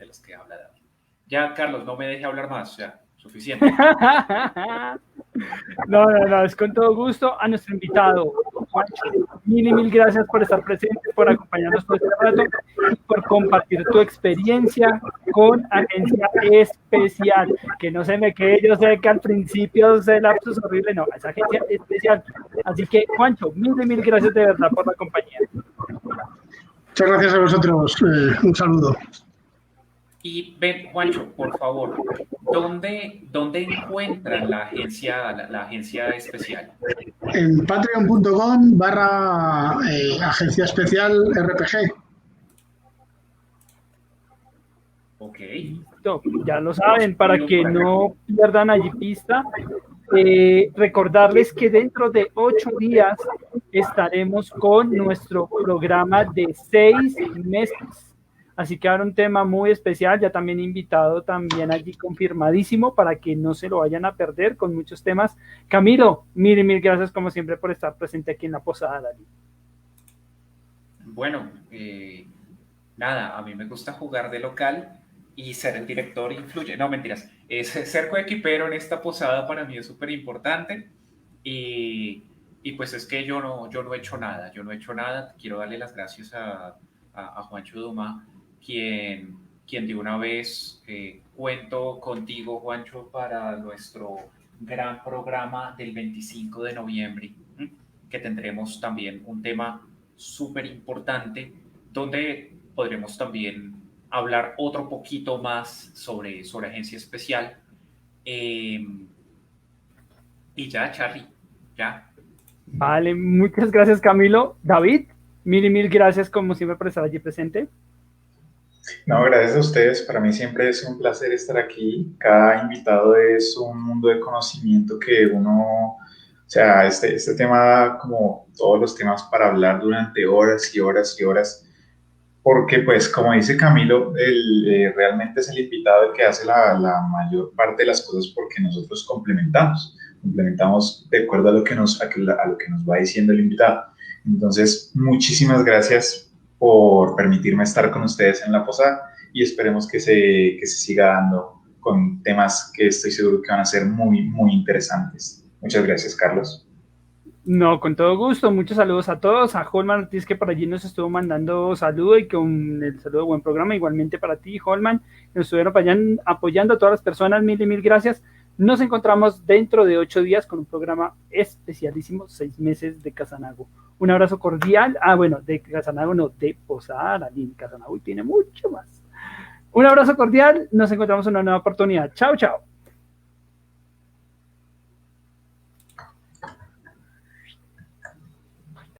los que habla David. Ya, Carlos, no me deje hablar más, ya, suficiente. No, es con todo gusto a nuestro invitado, Juancho. Mil y mil gracias por estar presente, por acompañarnos todo este rato y por compartir tu experiencia con Agencia Especial. Que no se me quede, yo sé que al principio se lapsus horrible, no, es Agencia Especial. Así que, Juancho, mil y mil gracias de verdad por la compañía. Muchas gracias a vosotros, un saludo. Y ven, Juancho, por favor, ¿dónde encuentran la agencia especial? En patreon.com/ agencia especial RPG. Ok, Listo, ya lo saben, para escribo que por acá. no pierdan allí pista. Recordarles que dentro de 8 días estaremos con nuestro programa de 6 meses. Así que ahora un tema muy especial, ya también invitado, también allí confirmadísimo para que no se lo vayan a perder con muchos temas. Camilo, mil gracias como siempre por estar presente aquí en la posada, Dani. Bueno, nada, a mí me gusta jugar de local y ser el director influye. No, mentiras. Ser coequipero en esta posada para mí es súper importante. Y pues es que yo no he hecho nada. Yo no he hecho nada. Quiero darle las gracias a Juancho Duma, quien de una vez cuento contigo, Juancho, para nuestro gran programa del 25 de noviembre, que tendremos también un tema súper importante donde podremos también hablar otro poquito más sobre agencia especial. Eh, y ya, Charlie, ya. Vale, muchas gracias, Camilo. David, mil gracias como siempre por estar allí presente. No, gracias a ustedes. Para mí siempre es un placer estar aquí. Cada invitado es un mundo de conocimiento que uno, o sea, este tema, como todos los temas para hablar durante horas y horas y horas, porque pues como dice Camilo, realmente es el invitado el que hace la mayor parte de las cosas porque nosotros complementamos de acuerdo a lo que a lo que nos va diciendo el invitado. Entonces, muchísimas gracias por permitirme estar con ustedes en la posada y esperemos que se siga dando con temas que estoy seguro que van a ser muy, muy interesantes. Muchas gracias, Carlos. No, con todo gusto. Muchos saludos a todos. A Holman Ortiz, que por allí nos estuvo mandando saludo y con el saludo de buen programa. Igualmente para ti, Holman. Nos estuvieron apoyando a todas las personas. Mil gracias. Nos encontramos dentro de 8 días con un programa especialísimo, 6 meses de Casanago. Un abrazo cordial. Bueno, de Casanago no, de Posada Aralín. Casanago tiene mucho más. Un abrazo cordial. Nos encontramos en una nueva oportunidad. Chao, chao.